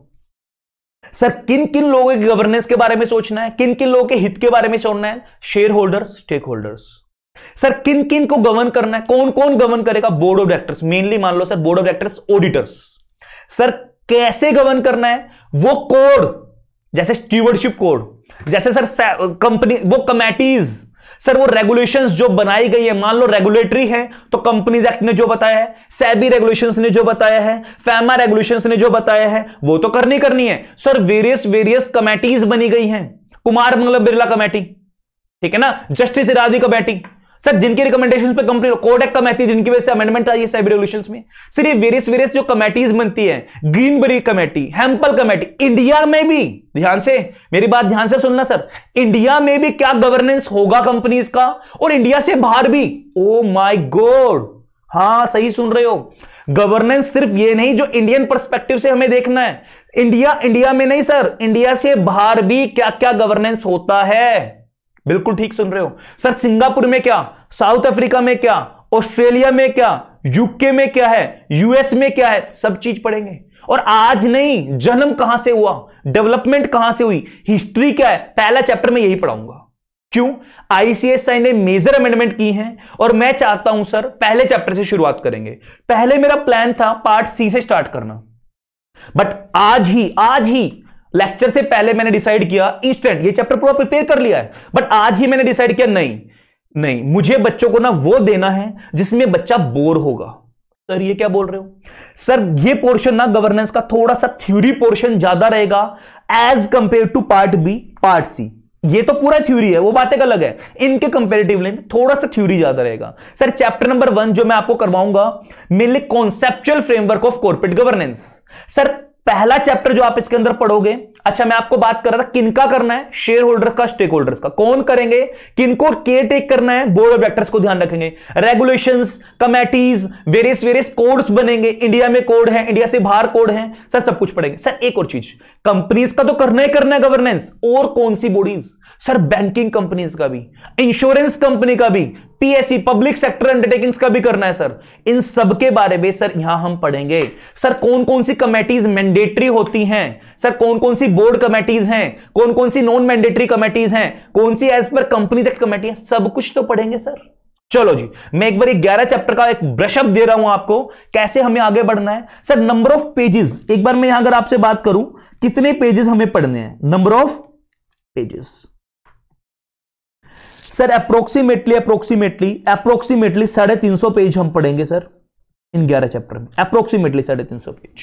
सर किन किन लोगों के गवर्नेंस के बारे में सोचना है, किन किन लोगों के हित के बारे में सोचना है? Shareholders, stakeholders. Sir किन किन को गवर्न करना है, कौन कौन गवर्न करेगा? बोर्ड ऑफ डायरेक्टर्स, मेनली मान लो sir board of directors, auditors. Sir कैसे गवर्न करना है? वो कोड जैसे स्टीवर्डशिप कोड, जैसे सर कंपनी वो कमेटीज, सर वो रेगुलेशंस जो बनाई गई है, मान लो रेगुलेटरी है तो कंपनीज एक्ट ने जो बताया है, सेबी रेगुलेशंस ने जो बताया है, फैमा रेगुलेशंस ने जो बताया है, वो तो करनी है। सर वेरियस कमेटीज बनी गई हैं, कुमार मंगलम बिरला कमेटी, ठीक है ना, जस्टिस इरादी कमेटी, सर जिनकी रिकमेंडेशंस पे कंपनी, कोडेक कमेटी जिनकी वजह से अमेंडमेंट आई है सेबी रेगुलेशंस में। सर ये वेरियस जो कमेटीज बनती है, ग्रीनबेरी कमेटी, हेम्पल कमेटी, इंडिया में भी, ध्यान से मेरी बात ध्यान से सुनना सर, इंडिया में भी क्या गवर्नेंस होगा कंपनीज का, और इंडिया से बाहर भी। ओ माय गॉड, हां सही सुन रहे हो, गवर्नेंस सिर्फ ये नहीं जो इंडियन पर्सपेक्टिव से हमें देखना है, इंडिया में नहीं सर, इंडिया से बाहर भी क्या क्या गवर्नेंस होता है। बिल्कुल ठीक सुन रहे हो सर, सिंगापुर में क्या, साउथ अफ्रीका में क्या, ऑस्ट्रेलिया में क्या, यूके में क्या है, यूएस में क्या है, सब चीज पढ़ेंगे। और आज नहीं, जन्म कहां से हुआ, डेवलपमेंट कहां से हुई, हिस्ट्री क्या है, पहला चैप्टर में यही पढ़ाऊंगा। क्यों, आईसीएसआई ने मेजर अमेंडमेंट की हैं और मैं चाहता हूं सर पहले चैप्टर से शुरुआत करेंगे। पहले मेरा प्लान था पार्ट सी से स्टार्ट करना, बट आज ही लेक्चर से पहले मैंने डिसाइड किया, इंस्टेंट ये चैप्टर पूरा प्रिपेयर कर लिया है, बट आज ही मैंने डिसाइड किया नहीं मुझे बच्चों को ना वो देना है जिसमें बच्चा बोर होगा। सर ये क्या बोल रहे हो, सर ये पोर्शन ना गवर्नेंस का थोड़ा सा थ्योरी पोर्शन ज्यादा रहेगा as compare to part B, part C. ये तो पूरा थ्योरी है, वो बातें अलग है, इनके कंपैरेटिवली थोड़ा सा थ्योरी ज्यादा रहेगा। सर चैप्टर नंबर 1 जो मैं आपको करवाऊंगा, mainly conceptual framework of corporate governance. Sir पहला चैप्टर जो आप इसके अंदर पढ़ोगे, अच्छा मैं आपको बात कर रहा था किनका करना है, शेयर होल्डर का, स्टेक होल्डर्स का, कौन करेंगे, किनको केयर टेक करना है, बोर्ड ऑफ डायरेक्टर्स को ध्यान रखेंगे, रेगुलेशंस, कमेटीज, वेरियस कोड्स बनेंगे, इंडिया में कोड है, इंडिया से बाहर कोड है, सर सब कुछ पढ़ेंगे। सर एक और चीज, कंपनीज का तो करना है गवर्नेंस, और कौन सी बॉडीज, सर बैंकिंग कंपनीज का भी, इंश्योरेंस कंपनी का भी, पीएससी पब्लिक सेक्टर अंडरटेकिंग्स का भी करना है सर, इन सब के बारे में सर यहां हम पढ़ेंगे। सर कौन कौन सी कमेटीज मैंडेटरी होती हैं, सर कौन कौन सी बोर्ड कमेटीज हैं, कौन कौन सी नॉन मैंडेटरी कमेटीज हैं, कौन सी एज पर कंपनीज एक्ट कमेटी है, सब कुछ तो पढ़ेंगे सर। चलो जी, मैं एक बार 11 चैप्टर का एक ब्रशअप दे रहा हूं आपको, कैसे हमें आगे बढ़ना है। सर नंबर ऑफ पेजेस, एक बार मैं यहां अगर आपसे बात करूं कितने पेजेस हमें पढ़ने हैं, number of pages, sir approximately 350 page हम पढ़ेंगे सर इन 11 चैप्टर में, approximately 350 page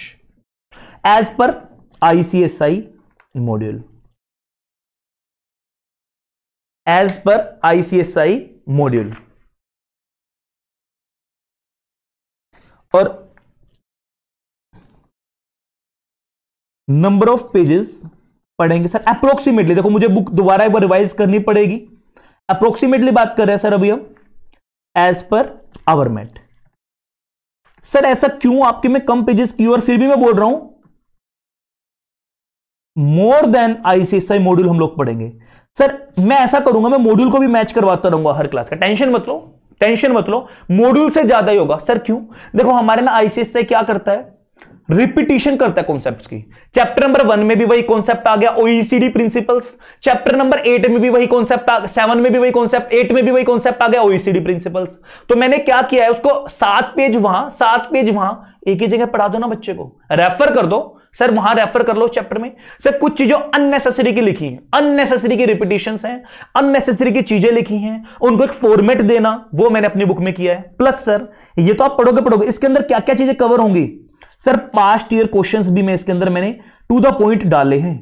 as per ICSI module, as per ICSI module. और नंबर ऑफ पेजेस पढ़ेंगे सर अप्रोक्सीमेटली, देखो मुझे बुक दोबारा एक बार रिवाइज करनी पड़ेगी, अप्रोक्सीमेटली बात कर रहे हैं सर अभी हम, as per hour met. Sir ऐसा क्यों आपके में कम पेजेस क्यों, और फिर भी मैं बोल रहा हूं मोर देन आईसीएसआई मॉड्यूल हम लोग पढ़ेंगे। सर मैं ऐसा करूंगा, मैं मॉड्यूल को भी मैच करवाता रहूंगा हर क्लास का, टेंशन मत लो, मॉड्यूल से ज्यादा ही होगा। सर क्यों, देखो हमारे ना आईसीएसआई क्या करता है, रिपीटिशन करता है कॉन्सेप्ट्स की। चैप्टर नंबर 1 में भी वही कॉन्सेप्ट आ गया, ओईसीडी प्रिंसिपल्स, चैप्टर नंबर 8 में भी वही कॉन्सेप्ट आ गया, 7 में भी वही कॉन्सेप्ट, 8 में भी वही कॉन्सेप्ट आ गया, ओईसीडी प्रिंसिपल्स। तो मैंने क्या किया है, उसको 7 पेज वहां 7 पेज वहां एक ही जगह पढ़ा दो ना बच्चे को, रेफर कर दो सर, वहां रेफर कर लो चैप्टर में। सर कुछ चीजों अननेसेसरी की लिखी है, अननेसेसरी की रिपीटिशंस हैं, अननेसेसरी की चीजें लिखी हैं, उनको एक फॉर्मेट देना, वो मैंने अपनी बुक में किया है। प्लस सर ये तो आप पढ़ोगे, इसके अंदर क्या क्या चीजें कवर होंगी सर, पास्ट ईयर क्वेश्चंस भी मैं इसके अंदर मैंने टू द पॉइंट डाले हैं।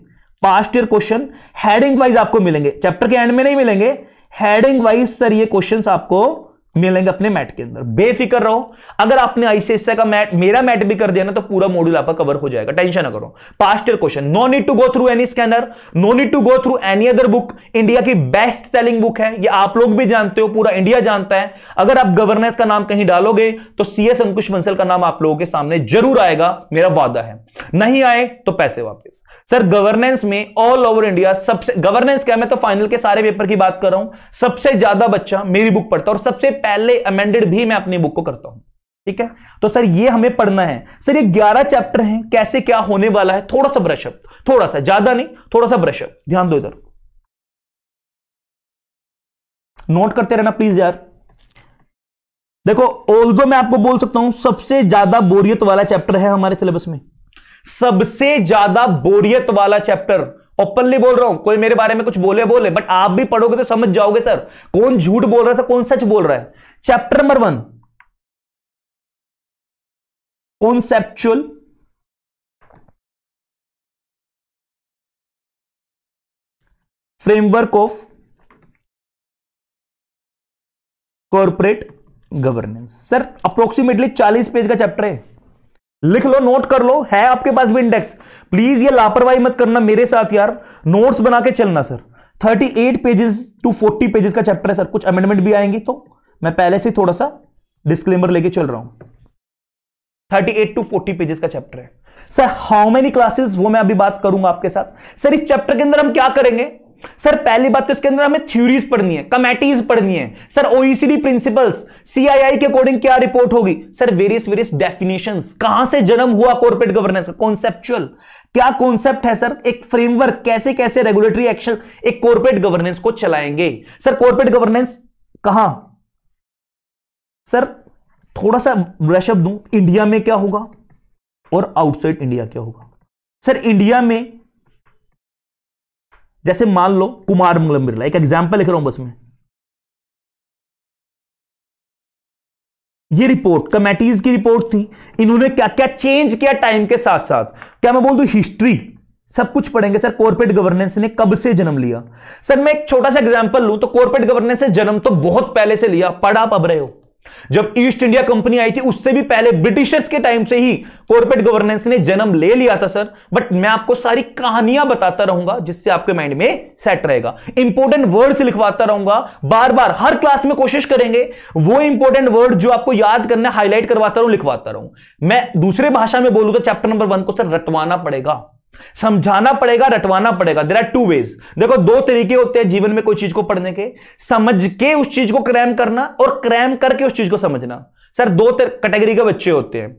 Past year question heading wise आपको मिलेंगे, चैप्टर के एंड में नहीं मिलेंगे, हेडिंग वाइज सर ये क्वेश्चंस आपको मिलेंगे अपने मैट के अंदर, बेफिक्र रहो। अगर आपने आईसीएसआई का मैट, मेरा मैट भी कर दिया ना, तो पूरा मॉड्यूल आपका कवर हो जाएगा, टेंशन ना करो। Past year question, no need to go through any scanner, no need to go through any other book, India की बेस्ट सेलिंग बुक है, ये आप लोग भी जानते हो, पूरा इंडिया जानता है। अगर आप गवर्नेंस का नाम कहीं डालोगे तो सीएस अंकुश बंसल का नाम आप लोगों के सामने जरूर आएगा, मेरा वादा है। नहीं आए तो पैसे वापस। सर गवर्नेंस में ऑल ओवर इंडिया सबसे, गवर्नेंस क्या, मैं तो फाइनल के सारे पेपर की बात कर रहा हूं, सबसे ज्यादा बच्चा मेरी बुक पढ़ता है, और सबसे पहले अमेंडेड भी मैं अपनी बुक को करता हूं, ठीक है। तो सर ये हमें पढ़ना है। सर ये 11 चैप्टर हैं, कैसे क्या होने वाला है, थोड़ा सा ब्रशअप, थोड़ा सा, ज्यादा नहीं, थोड़ा सा ब्रशअप, ध्यान दो, इधर नोट करते रहना प्लीज यार। देखो ऑल्दो मैं आपको बोल सकता हूं सबसे ज्यादा बोरियत वाला चैप्टर है हमारे सिलेबस में, सबसे ज्यादा बोरियत वाला चैप्टर ओपनली बोल रहा हूं, कोई मेरे बारे में कुछ बोले बोले, बट आप भी पढ़ोगे तो समझ जाओगे सर कौन झूठ बोल रहा था कौन सच बोल रहा है। Chapter number 1 conceptual framework of corporate governance. Sir approximately 40 page का चैप्टर है, लिख लो, नोट कर लो, है आपके पास भी इंडेक्स। प्लीज ये लापरवाही मत करना मेरे साथ यार, नोट्स बना के चलना। सर 38 पेजेस टू 40 पेजेस का चैप्टर है सर, कुछ अमेंडमेंट भी आएंगी तो मैं पहले से थोड़ा सा डिस्क्लेमर लेके चल रहा हूं। 38 टू 40 पेजेस का चैप्टर है सर। हाउ मेनी क्लासेस, वो मैं अभी बात करूंगा आपके साथ। सर इस चैप्टर के अंदर हम क्या करेंगे? सर पहली बात तो इसके अंदर हमें थ्योरीज पढ़नी है, कमेटीज पढ़नी है सर, ओईसीडी प्रिंसिपल्स, सीआईआई के अकॉर्डिंग क्या रिपोर्ट होगी सर, वेरियस डेफिनेशंस, कहां से जन्म हुआ कॉर्पोरेट गवर्नेंस का, कॉन्सेप्चुअल क्या कॉन्सेप्ट है सर, एक फ्रेमवर्क, कैसे कैसे रेगुलेटरी एक्शन एक कॉर्पोरेट गवर्नेंस को चलाएंगे। सर कॉर्पोरेट गवर्नेंस कहां, सर थोड़ा सा ब्रशअप दूं, इंडिया में क्या होगा और आउटसाइड इंडिया क्या होगा। सर इंडिया में जैसे मान लो कुमार मंगलम बिरला, एक एग्जांपल लिख रहा हूं बस में, ये रिपोर्ट कमेटीज की रिपोर्ट थी, इन्होंने क्या क्या चेंज किया टाइम के साथ साथ, क्या मैं बोल दूं हिस्ट्री, सब कुछ पढ़ेंगे सर। कॉर्पोरेट गवर्नेंस ने कब से जन्म लिया। सर मैं एक छोटा सा एग्जांपल लूं तो कॉर्पोरेट गवर्नेंस से जन्म तो बहुत पहले से लिया, पढ़ आप अब रहे हो, जब ईस्ट इंडिया कंपनी आई थी उससे भी पहले ब्रिटिशर्स के टाइम से ही कॉर्पोरेट गवर्नेंस ने जन्म ले लिया था सर। बट मैं आपको सारी कहानियां बताता रहूंगा जिससे आपके माइंड में सेट रहेगा, इंपॉर्टेंट वर्ड्स लिखवाता रहूंगा बार बार, हर क्लास में कोशिश करेंगे वो इंपॉर्टेंट वर्ड जो आपको याद करना, हाईलाइट करवाता रहूं, लिखवाता रहूं। मैं दूसरे भाषा में बोलूं तो चैप्टर नंबर 1 को सर रटवाना पड़ेगा, समझाना पड़ेगा, रटवाना पड़ेगा। There are 2 ways. देखो 2 तरीके होते हैं जीवन में कोई चीज को पढ़ने के, समझ के उस चीज को क्रैम करना और क्रैम करके उस चीज को समझना। सर 2 कैटेगरी के बच्चे होते हैं,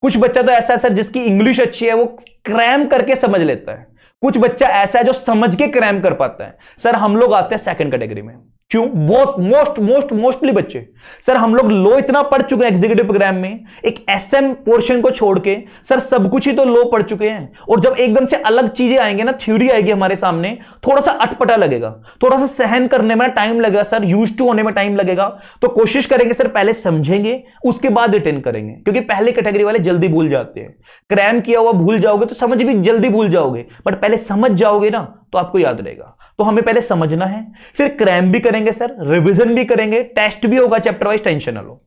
कुछ बच्चा तो ऐसा है सर जिसकी इंग्लिश अच्छी है वो क्रैम करके समझ लेता है, कुछ बच्चा ऐसा है जो समझ के क्रैम कर पाता है। सर हम लोग आते हैं सेकंड कैटेगरी में। क्यों? बहुत मोस्टली बच्चे, सर हम लोग लो इतना पढ़ चुके हैं एग्जीक्यूटिव प्रोग्राम में, एक एसएम पोर्शन को छोड़ के सर सब कुछ ही तो लो पढ़ चुके हैं, और जब एकदम से अलग चीजें आएंगे ना, थ्योरी आएगी हमारे सामने, थोड़ा सा अटपटा लगेगा, थोड़ा सा सहन करने में टाइम लगेगा सर, यूज टू होने में टाइम लगेगा। तो कोशिश करेंगे सर पहले समझेंगे उसके बाद रिटेन करेंगे, क्योंकि पहले कैटेगरी वाले जल्दी भूल जाते हैं, क्रैम किया हुआ भूल जाओगे तो समझ भी जल्दी भूल जाओगे, बट पहले समझ जाओगे ना तो आपको याद रहेगा। तो हमें पहले समझना है, फिर क्रैम भी करेंगे सर, रिवीजन भी करेंगे, टेस्ट भी होगा चैप्टर वाइज, टेंशन ना लो।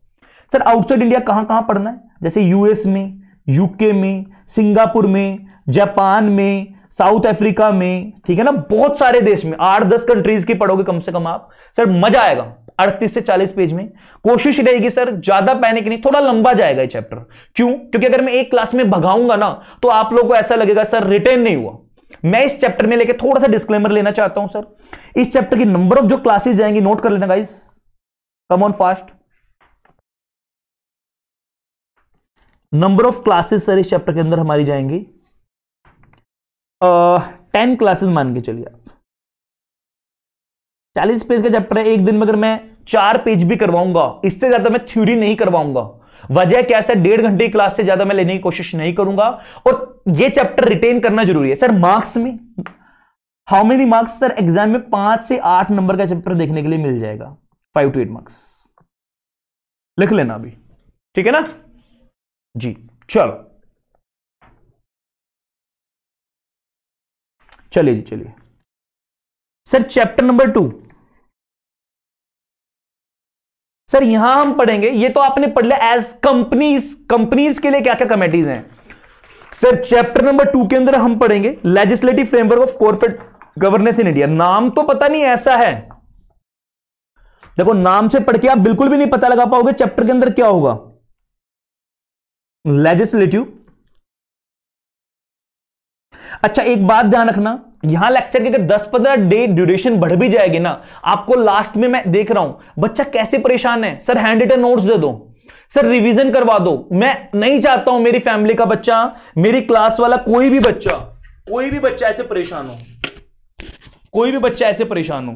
सर आउटसाइड इंडिया कहां कहां पढ़ना है, जैसे यूएस में, यूके में, सिंगापुर में, जापान में, साउथ अफ्रीका में, ठीक है ना, बहुत सारे देश में, 8-10 कंट्रीज की पढ़ोगे कम से कम आप, सर मजा आएगा। 38 से 40 पेज में कोशिश रहेगी सर, ज्यादा पैनिक नहीं, थोड़ा लंबा जाएगा ये चैप्टर। क्यों? क्योंकि अगर मैं एक क्लास में भगाऊंगा ना तो आप लोगों को ऐसा लगेगा सर रिटेन नहीं हुआ। मैं इस चैप्टर में लेके थोड़ा सा डिस्क्लेमर लेना चाहता हूं सर। इस चैप्टर की नंबर ऑफ जो क्लासेस जाएंगी नोट कर लेना guys, come on fast. Number of classes sir इस चैप्टर के अंदर हमारी जाएंगी 10 क्लासेस मान के चलिए आप। 40 पेज का चैप्टर है, एक दिन में अगर मैं 4 पेज भी करवाऊंगा, इससे ज्यादा मैं थ्योरी नहीं करवाऊंगा। वजह क्या है? 1.5 घंटे की क्लास से ज्यादा मैं लेने की कोशिश नहीं करूंगा, और ये चैप्टर रिटेन करना जरूरी है सर। मार्क्स में how many marks sir? Exam में 5 से 8 नंबर का चैप्टर देखने के लिए मिल जाएगा, 5 to 8 मार्क्स, लिख लेना अभी, ठीक है ना जी। चलो चलिए जी, चलिए सर चैप्टर नंबर 2। सर यहां हम पढ़ेंगे, ये तो आपने पढ़ लिया एज कंपनीज के लिए क्या क्या कमेटीज हैं। सर चैप्टर नंबर 2 के अंदर हम पढ़ेंगे legislative framework of corporate governance in India. नाम तो पता नहीं ऐसा है, देखो नाम से पढ़ के आप बिल्कुल भी नहीं पता लगा पाओगे चैप्टर के अंदर क्या होगा। लेजिस्लेटिव, अच्छा एक बात ध्यान रखना, यहां लेक्चर की अगर 10-15 डे ड्यूरेशन बढ़ भी जाएगी ना, आपको लास्ट में मैं देख रहा हूं बच्चा कैसे परेशान है, सर हैंड रिटन नोट्स दे दो, सर रिवीजन करवा दो। मैं नहीं चाहता हूं मेरी फैमिली का बच्चा, मेरी क्लास वाला कोई भी बच्चा ऐसे परेशान हो, कोई भी बच्चा ऐसे परेशान हो।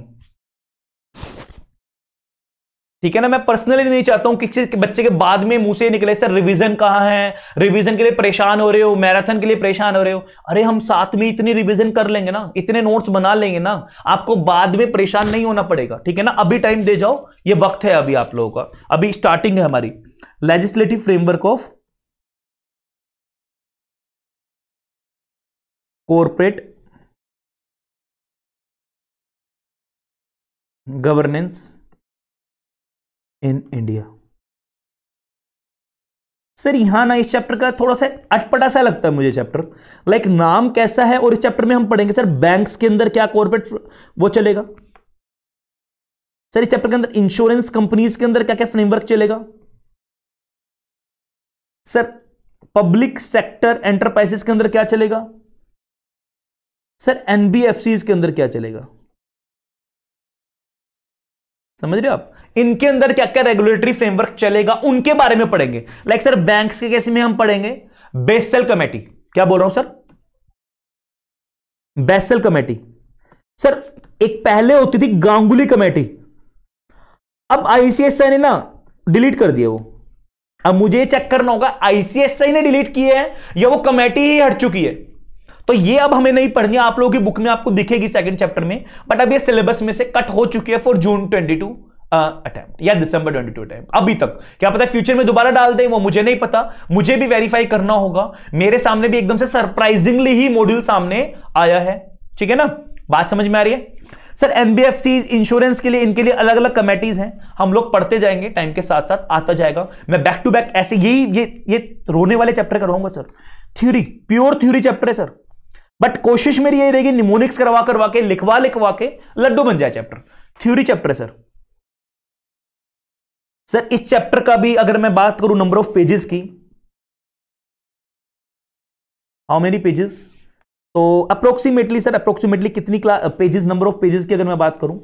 ठीक है ना। मैं पर्सनली नहीं चाहता हूं किसी बच्चे के बाद में मुंह से निकले सर रिवीजन कहां है, रिवीजन के लिए परेशान हो रहे हो, मैराथन के लिए परेशान हो रहे हो। अरे हम साथ में इतनी रिवीजन कर लेंगे ना, इतने नोट्स बना लेंगे ना, आपको बाद में परेशान नहीं होना पड़ेगा। ठीक है ना, अभी टाइम दे जाओ, ये वक्त है अभी आप लोगों का, अभी स्टार्टिंग है हमारी। Legislative framework of corporate governance in India. Sir यहां ना इस चैप्टर का थोड़ा सा अटपटा सा लगता है मुझे चैप्टर, लाइक नाम कैसा है, और इस चैप्टर में हम पढ़ेंगे सर बैंक्स के अंदर क्या कॉर्पोरेट वो चलेगा, सर इस चैप्टर के अंदर इंश्योरेंस कंपनीज के अंदर क्या क्या फ्रेमवर्क चलेगा, सर पब्लिक सेक्टर एंटरप्राइजेस के अंदर क्या चलेगा, सर एनबीएफसीज के अंदर क्या चलेगा। समझ रहे हो आप, इनके अंदर क्या क्या रेगुलेटरी फ्रेमवर्क चलेगा उनके बारे में पढ़ेंगे। लाइक सर बैंक्स के केस में हम पढ़ेंगे बेसल कमेटी, क्या बोल रहा हूं सर, बेसल कमेटी। सर एक पहले होती थी गांगुली कमेटी, अब आईसीएसआई ने ना डिलीट कर दिया वो। अब मुझे चेक करना होगा आईसीएसआई ने डिलीट किए हैं या वो कमेटी ही हट चुकी है। तो ये अब हमें नहीं पढ़नी, आप लोगों की बुक में आपको दिखेगी सेकंड चैप्टर में, बट अब ये सिलेबस में से कट हो चुकी है फॉर जून 22 अटेम्प्ट या दिसंबर 22 अटेम्प्ट। अभी तक क्या पता फ्यूचर में दोबारा डाल दें, वो मुझे नहीं पता, मुझे भी वेरीफाई करना होगा। मेरे सामने भी एकदम से सरप्राइजिंगली ही मॉड्यूल सामने आया है। ठीक है ना, बात समझ में आ रही है। सर एनबीएफसी इंश्योरेंस के लिए, इनके लिए अलग अलग कमेटीज हैं, हम लोग पढ़ते जाएंगे, टाइम के साथ साथ आता जाएगा। मैं बैक टू बैक ऐसे यही ये रोने वाले चैप्टर करवाऊंगा sir, theory pure theory chapter है सर, बट कोशिश मेरी यही रहेगी निमोनिक्स करवा के लिखवा के लड्डू बन जाए चैप्टर। थ्योरी चैप्टर है सर। सर इस चैप्टर का भी अगर मैं बात करूं नंबर ऑफ पेजेस की, हाउ मेनी पेजेस, तो अप्रोक्सीमेटली सर अप्रोक्सीमेटली कितनी पेजेस, नंबर ऑफ पेजेस की अगर मैं बात करूं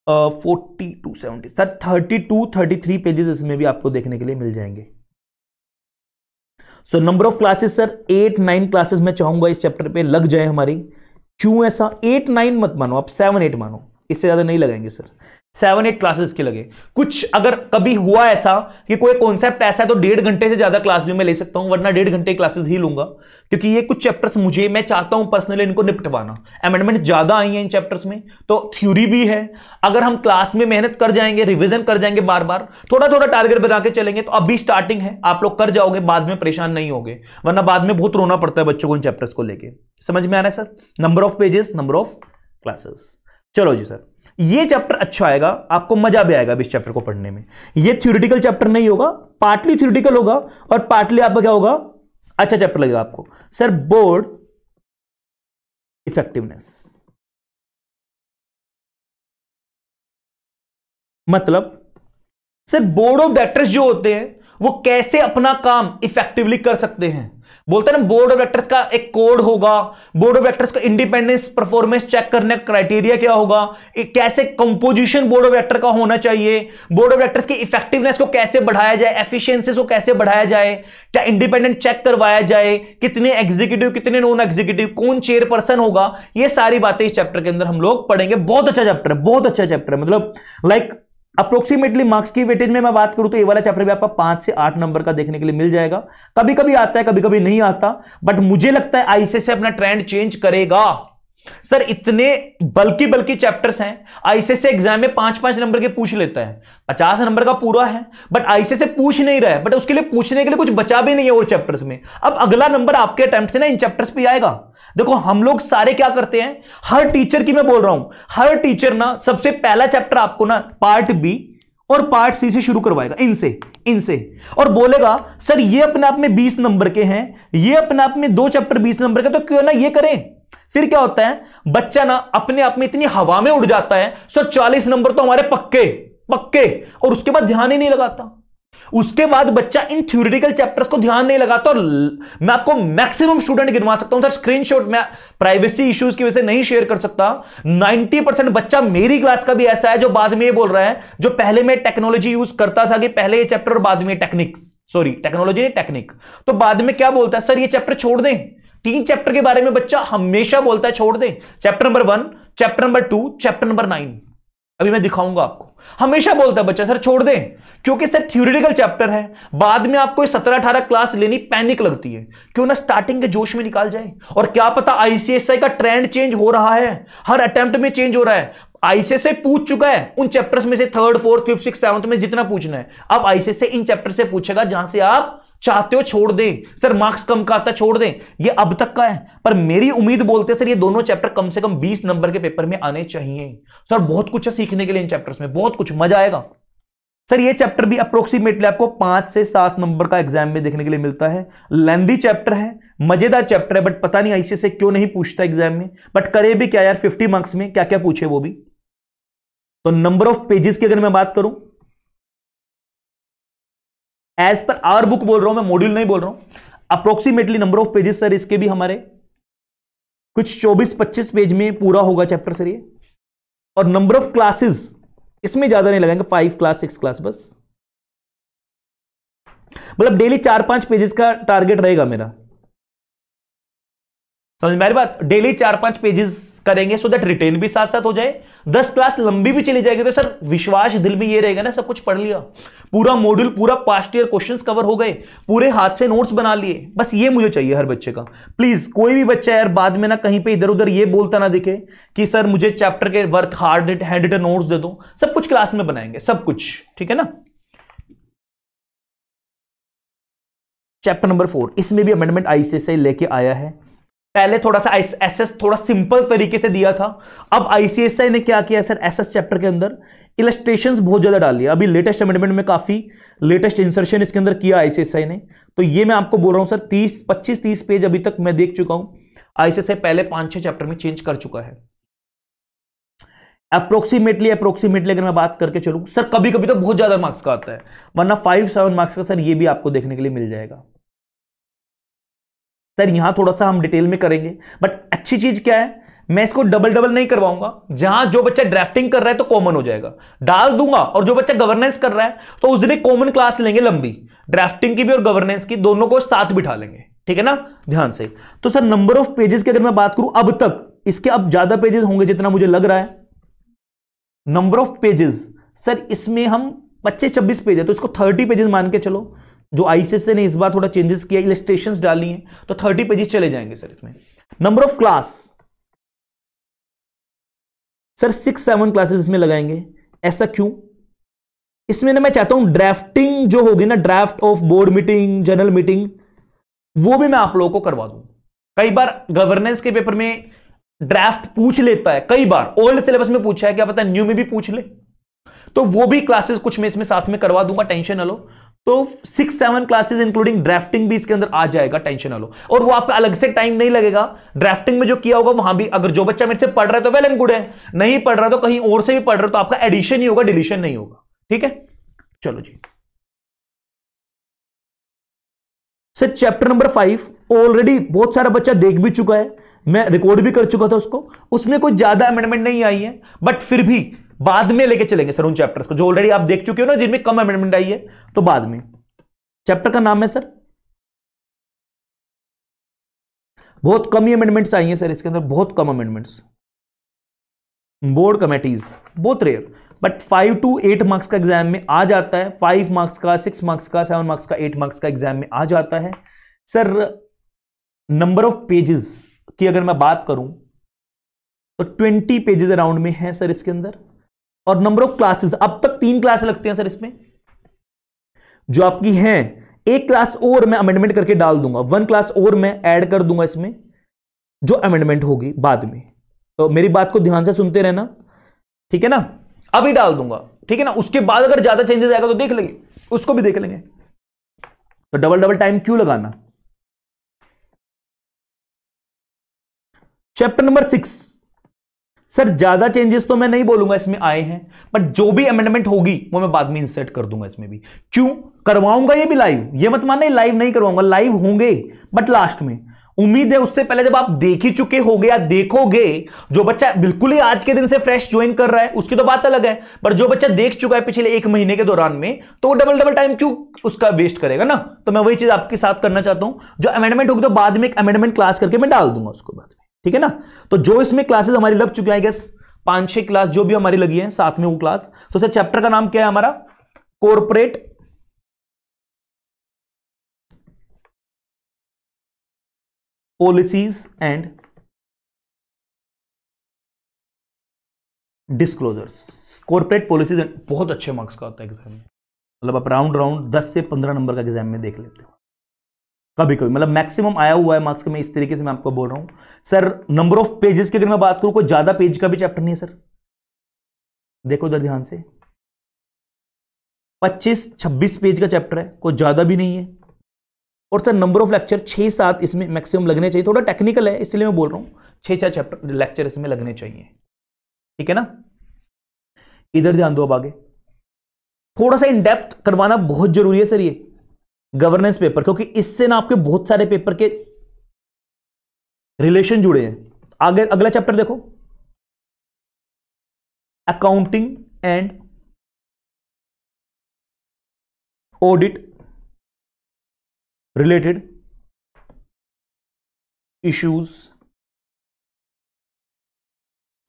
42 70 सर 32-33 पेजेस इसमें भी आपको देखने के लिए मिल जाएंगे। So number of classes sir 8-9 classes मैं चाहूंगा इस चैप्टर पे लग जाए हमारी। क्यों ऐसा, 8-9 मत मानो आप, 7-8 मानो, इससे ज्यादा नहीं लगाएंगे सर। 7-8 क्लासेस के लगे। कुछ अगर कभी हुआ ऐसा कि कोई कॉन्सेप्ट ऐसा है तो 1.5 घंटे से ज्यादा क्लास भी मैं ले सकता हूं, वरना 1.5 घंटे क्लासेस ही लूंगा, क्योंकि ये कुछ चैप्टर्स मैं चाहता हूं पर्सनली इनको निपटवाना। अमेंडमेंट ज्यादा आई हैं इन चैप्टर्स में, तो थ्योरी भी है। अगर हम क्लास में मेहनत कर जाएंगे, रिविजन कर जाएंगे, बार बार थोड़ा थोड़ा टारगेट बना के चलेंगे, तो अभी स्टार्टिंग है, आप लोग कर जाओगे, बाद में परेशान नहीं होगे, वरना बाद में बहुत रोना पड़ता है बच्चों को इन चैप्टर्स को लेके। समझ में आ रहा है sir, number of pages, number of classes. चलो जी सर, ये चैप्टर अच्छा आएगा, आपको मजा भी आएगा इस चैप्टर को पढ़ने में। ये थ्योरेटिकल चैप्टर नहीं होगा, पार्टली थ्योरेटिकल होगा और पार्टली आपका क्या होगा, अच्छा चैप्टर लगेगा आपको। सर बोर्ड इफेक्टिवनेस, मतलब सर बोर्ड ऑफ डायरेक्टर्स जो होते हैं वो कैसे अपना काम इफेक्टिवली कर सकते हैं। बोलते हैं ना बोर्ड ऑफ डायरेक्टर्स का एक कोड होगा, बोर्ड ऑफ डायरेक्टर्स का इंडिपेंडेंस परफॉर्मेंस चेक करने का क्राइटेरिया क्या होगा, कैसे कंपोजिशन बोर्ड ऑफ डायरेक्टर का होना चाहिए, बोर्ड ऑफ डायरेक्टर्स की इफेक्टिवनेस को कैसे बढ़ाया जाए, एफिशिएंसी को कैसे बढ़ाया जाए, क्या इंडिपेंडेंट चेक करवाया जाए, कितने एग्जीक्यूटिव कितने नॉन एग्जीक्यूटिव, कौन चेयरपर्सन होगा, ये सारी बातें इस चैप्टर के अंदर हम लोग पढ़ेंगे। बहुत अच्छा चैप्टर है, बहुत अच्छा चैप्टर है, मतलब लाइक अप्रोक्सीमेटली मार्क्स की वेटेज में मैं बात करूं तो ये वाला चैप्टर भी आपका 5 से 8 नंबर का देखने के लिए मिल जाएगा। कभी कभी आता है, कभी कभी नहीं आता, बट मुझे लगता है आईसीएसई अपना ट्रेंड चेंज करेगा। सर इतने बल्कि चैप्टर्स हैं, आईसीएसई एग्जाम में 5-5 नंबर के पूछ लेता है, 50 नंबर का पूरा है, बट आईसीएसई पूछ नहीं रहा है, बट उसके लिए पूछने के लिए कुछ बचा भी नहीं है और चैप्टर्स में। अब अगला नंबर आपके अटेम्प्ट से ना इन चैप्टर्स पे आएगा। देखो हम लोग सारे क्या करते हैं, हर टीचर की मैं बोल रहा हूं, हर टीचर ना सबसे पहला चैप्टर आपको ना पार्ट बी और पार्ट सी से शुरू करवाएगा, इनसे और बोलेगा सर ये अपने आप में 20 नंबर के हैं, ये अपने आप में 2 चैप्टर 20 नंबर के, तो क्यों ना ये करें। फिर क्या होता है, बच्चा ना अपने आप में इतनी हवा में उड़ जाता है, सर 40 नंबर तो हमारे पक्के, और उसके बाद ध्यान ही नहीं लगाता। उसके बाद बच्चा इन थ्योरेटिकल चैप्टर्स को ध्यान नहीं लगाता, और मैं आपको मैक्सिमम स्टूडेंट गिनवा सकता हूं सर, स्क्रीनशॉट मैं प्राइवेसी इश्यूज की वजह से नहीं शेयर कर सकता, 90% बच्चा मेरी क्लास का भी ऐसा है जो बाद में ये बोल रहा है, जो पहले मैं टेक्नोलॉजी यूज करता था कि पहले ये चैप्टर और बाद में टेक्नोलॉजी नहीं टेक्निक, तो बाद में क्या बोलता है, सर ये चैप्टर छोड़ दें। 3 चैप्टर के बारे में बच्चा हमेशा बोलता है छोड़ दें, chapter number 1, chapter number 2, chapter number 9। अभी मैं दिखाऊंगा आपको। हमेशा बोलता है बच्चा सर छोड़ दें, क्योंकि सर थ्योरेटिकल चैप्टर है, बाद में आपको 17-18 क्लास लेनी पैनिक लगती है, क्यों ना स्टार्टिंग के जोश में निकाल जाए। और क्या पता आईसीएसआई का ट्रेंड चेंज हो रहा है, हर अटेम्प्ट में चेंज हो रहा है। आईसीएसआई पूछ चुका है उन चैप्टर्स में से 3rd 4th 5th 6th 7th में जितना पूछना है, अब आईसीएसआई इन चैप्टर से पूछेगा जहां से आप चाहते हो छोड़ दें। सर मार्क्स कम का आता छोड़ दें, ये अब तक का है, पर मेरी उम्मीद बोलते हैं सर ये दोनों चैप्टर कम से कम 20 नंबर के पेपर में आने चाहिए। सर बहुत कुछ है सीखने के लिए इन चैप्टर्स में, बहुत कुछ, मजा आएगा। सर ये चैप्टर भी अप्रोक्सीमेटली आपको 5 से 7 नंबर का एग्जाम में देखने के लिए मिलता है। लेंथी चैप्टर है, मजेदार चैप्टर है, बट पता नहीं आईसीएसआई क्यों नहीं पूछता एग्जाम में, बट करे भी क्या यार, 50 मार्क्स में क्या क्या पूछे वो भी। तो नंबर ऑफ पेजेस की अगर मैं बात करूं, एज पर आवर बुक बोल रहा हूं मैं, मॉड्यूल नहीं बोल रहा हूं, approximately number of pages sir इसके भी हमारे कुछ 24-25 पेज में पूरा होगा चैप्टर सर ये। और नंबर ऑफ क्लासेस इसमें ज्यादा नहीं लगाएंगे, 5 क्लास 6 क्लास बस, मतलब डेली 4-5 पेजेस का टारगेट रहेगा मेरा, समझ में आ रही बात। डेली 4-5 पेजेस करेंगे सो दैट रिटेन भी साथ साथ हो जाए, 10 क्लास लंबी भी चली जाएगी तो सर विश्वास दिल में ये रहेगा ना सब कुछ पढ़ लिया, पूरा मॉड्यूल, पूरा पास्ट ईयर क्वेश्चंस कवर हो गए, पूरे हाथ से नोट्स बना लिए, बस ये मुझे चाहिए हर बच्चे का। प्लीज कोई भी बच्चा यार बाद में ना कहीं पे इधर उधर ये बोलता ना दिखे कि सर मुझे चैप्टर के work hard hand written notes दे दो, सब कुछ क्लास में बनाएंगे, सब कुछ ठीक है ना। चैप्टर नंबर 4, इसमें भी अमेंडमेंट आईसीएसआई लेके आया है। पहले थोड़ा सा एसएस थोड़ा सिंपल तरीके से दिया था, अब आईसीएसआई ने क्या किया सर, एसएस चैप्टर के अंदर इलस्ट्रेशंस बहुत ज्यादा डाल लिया। अभी लेटेस्ट अमेंडमेंट में काफी लेटेस्ट इंसर्शन इसके अंदर किया आईसीएसआई ने, तो ये मैं आपको बोल रहा हूं सर 25-30 पेज अभी तक मैं देख चुका हूं। आईसीएसआई पहले 5-6 चैप्टर में चेंज कर चुका है। अप्रोक्सीमेटली अगर मैं बात करके चलूं सर, कभी कभी तो बहुत ज्यादा मार्क्स का आता है, वरना 5-7 मार्क्स का सर ये भी आपको देखने के लिए मिल जाएगा। सर यहां थोड़ा सा हम डिटेल में करेंगे, बट अच्छी चीज क्या है, मैं इसको डबल नहीं करवाऊंगा। जहां जो बच्चा ड्राफ्टिंग कर रहा है तो कॉमन हो जाएगा, डाल दूंगा, और जो बच्चा गवर्नेंस कर रहा है तो उस दिन एक कॉमन क्लास लेंगे लंबी, ड्राफ्टिंग की भी और गवर्नेंस की, दोनों को साथ बिठा लेंगे, ठीक है ना, ध्यान से। तो सर नंबर ऑफ पेजेस की अगर मैं बात करूं अब तक, इसके अब ज्यादा पेजेस होंगे जितना मुझे लग रहा है। नंबर ऑफ पेजेस सर इसमें हम 25-26 पेज है, तो इसको 30 पेजेस मान के चलो। जो आईसीएसआई ने इस बार थोड़ा चेंजेस किया, इलस्ट्रेशंस डाली हैं, तो 30 पेजेस चले जाएंगे सर इसमें। Number of class sir 6-7 classes इसमें लगाएंगे। ऐसा क्यों, इसमें ना मैं चाहता हूं ड्राफ्टिंग जो होगी ना, draft of board meeting, general meeting, वो भी मैं आप लोगों को करवा दूं। कई बार गवर्नेंस के पेपर में ड्राफ्ट पूछ लेता है, कई बार ओल्ड सिलेबस में पूछा है, क्या पता न्यू में भी पूछ ले, तो वो भी क्लासेस कुछ मैं इसमें साथ में करवा दूंगा, टेंशन ना लो। तो 6-7 क्लासेस इंक्लूडिंग ड्राफ्टिंग भी इसके अंदर आ जाएगा, टेंशन ना लो। और वो आपका अलग से टाइम नहीं लगेगा, ड्राफ्टिंग में जो किया होगा वहां भी, अगर जो बच्चा मेरे से पढ़ रहा है तो वेल एंड गुड है, नहीं पढ़ रहा तो कहीं और से भी पढ़ रहा है तो आपका एडिशन ही होगा, डिलीशन नहीं होगा, ठीक है। चलो जी सर, चैप्टर नंबर 5 ऑलरेडी बहुत सारा बच्चा देख भी चुका है, मैं रिकॉर्ड भी कर चुका था उसको, उसमें कोई ज्यादा अमेंडमेंट नहीं आई है, बट फिर भी बाद में लेके चलेंगे सर उन चैप्टर्स को जो ऑलरेडी आप देख चुके हो ना, जिनमें कम अमेंडमेंट आई है, तो बाद में। चैप्टर का नाम है सर, बहुत कम ही अमेंडमेंट्स आई हैं सर इसके अंदर, बहुत कम अमेंडमेंट्स, बोर्ड कमेटीज बहुत रेयर, बट 5 to 8 मार्क्स का एग्जाम में आ जाता है, 5 मार्क्स का, 6 मार्क्स का, 7 मार्क्स का, 8 मार्क्स का एग्जाम में आ जाता है सर। नंबर ऑफ पेजेस की अगर मैं बात करूं तो 20 पेजेस अराउंड में है सर इसके अंदर। और नंबर ऑफ क्लासेस, अब तक 3 क्लास लगती हैं सर इसमें, जो आपकी हैं, एक क्लास और मैं अमेंडमेंट करके डाल दूंगा, 1 क्लास और मैं ऐड कर दूंगा इसमें, जो अमेंडमेंट होगी बाद में। तो मेरी बात को ध्यान से सुनते रहना, ठीक है ना, अभी डाल दूंगा, ठीक है ना, उसके बाद अगर ज्यादा चेंजेस आएगा तो देख लेंगे, उसको भी देख लेंगे, तो डबल टाइम क्यों लगाना। चैप्टर नंबर 6 सर, ज्यादा चेंजेस तो मैं नहीं बोलूंगा इसमें आए हैं, बट जो भी अमेंडमेंट होगी वो मैं बाद में इंसर्ट कर दूंगा इसमें भी। क्यों करवाऊंगा ये भी लाइव, ये मत मानना लाइव नहीं करवाऊंगा, लाइव होंगे बट लास्ट में। उम्मीद है उससे पहले जब आप देख ही चुके होगे या देखोगे, जो बच्चा बिल्कुल ही आज के दिन से फ्रेश ज्वाइन कर रहा है उसकी तो बात अलग है, पर जो बच्चा देख चुका है पिछले 1 महीने के दौरान में, तो वो डबल टाइम क्यों उसका वेस्ट करेगा ना। तो मैं वही चीज आपके साथ करना चाहता हूं, जो अमेंडमेंट होगी तो बाद में एक अमेंडमेंट क्लास करके मैं डाल दूंगा उसको बाद में, ठीक है ना। तो जो इसमें क्लासेस हमारी लग चुकी है, आई गेस 5-6 क्लास जो भी हमारी लगी है साथ में वो क्लास। तो सर चैप्टर का नाम क्या है हमारा? Corporate policies and disclosures. Corporate policies, बहुत अच्छे मार्क्स का आता है एग्जाम में, मतलब आप राउंड 10 से 15 नंबर का एग्जाम में देख लेते हो कभी कभी, मतलब मैक्सिमम आया हुआ है मार्क्स का। मैं इस तरीके से मैं आपको बोल रहा हूं सर। नंबर ऑफ पेजेस की अगर मैं बात करूं, कोई ज्यादा पेज का भी चैप्टर नहीं है सर, देखो इधर ध्यान से, 25-26 पेज का चैप्टर है, कोई ज्यादा भी नहीं है। और सर नंबर ऑफ लेक्चर 6-7 इसमें मैक्सिमम लगने चाहिए। थोड़ा टेक्निकल है इसलिए मैं बोल रहा हूं 6-4 चैप्टर लेक्चर इसमें लगने चाहिए, ठीक है ना। इधर ध्यान दो अब आगे, थोड़ा सा इन डेप्थ करवाना बहुत जरूरी है सर ये गवर्नेंस पेपर, क्योंकि इससे ना आपके बहुत सारे पेपर के रिलेशन जुड़े हैं। आगे अगला चैप्टर देखो, accounting and audit related issues,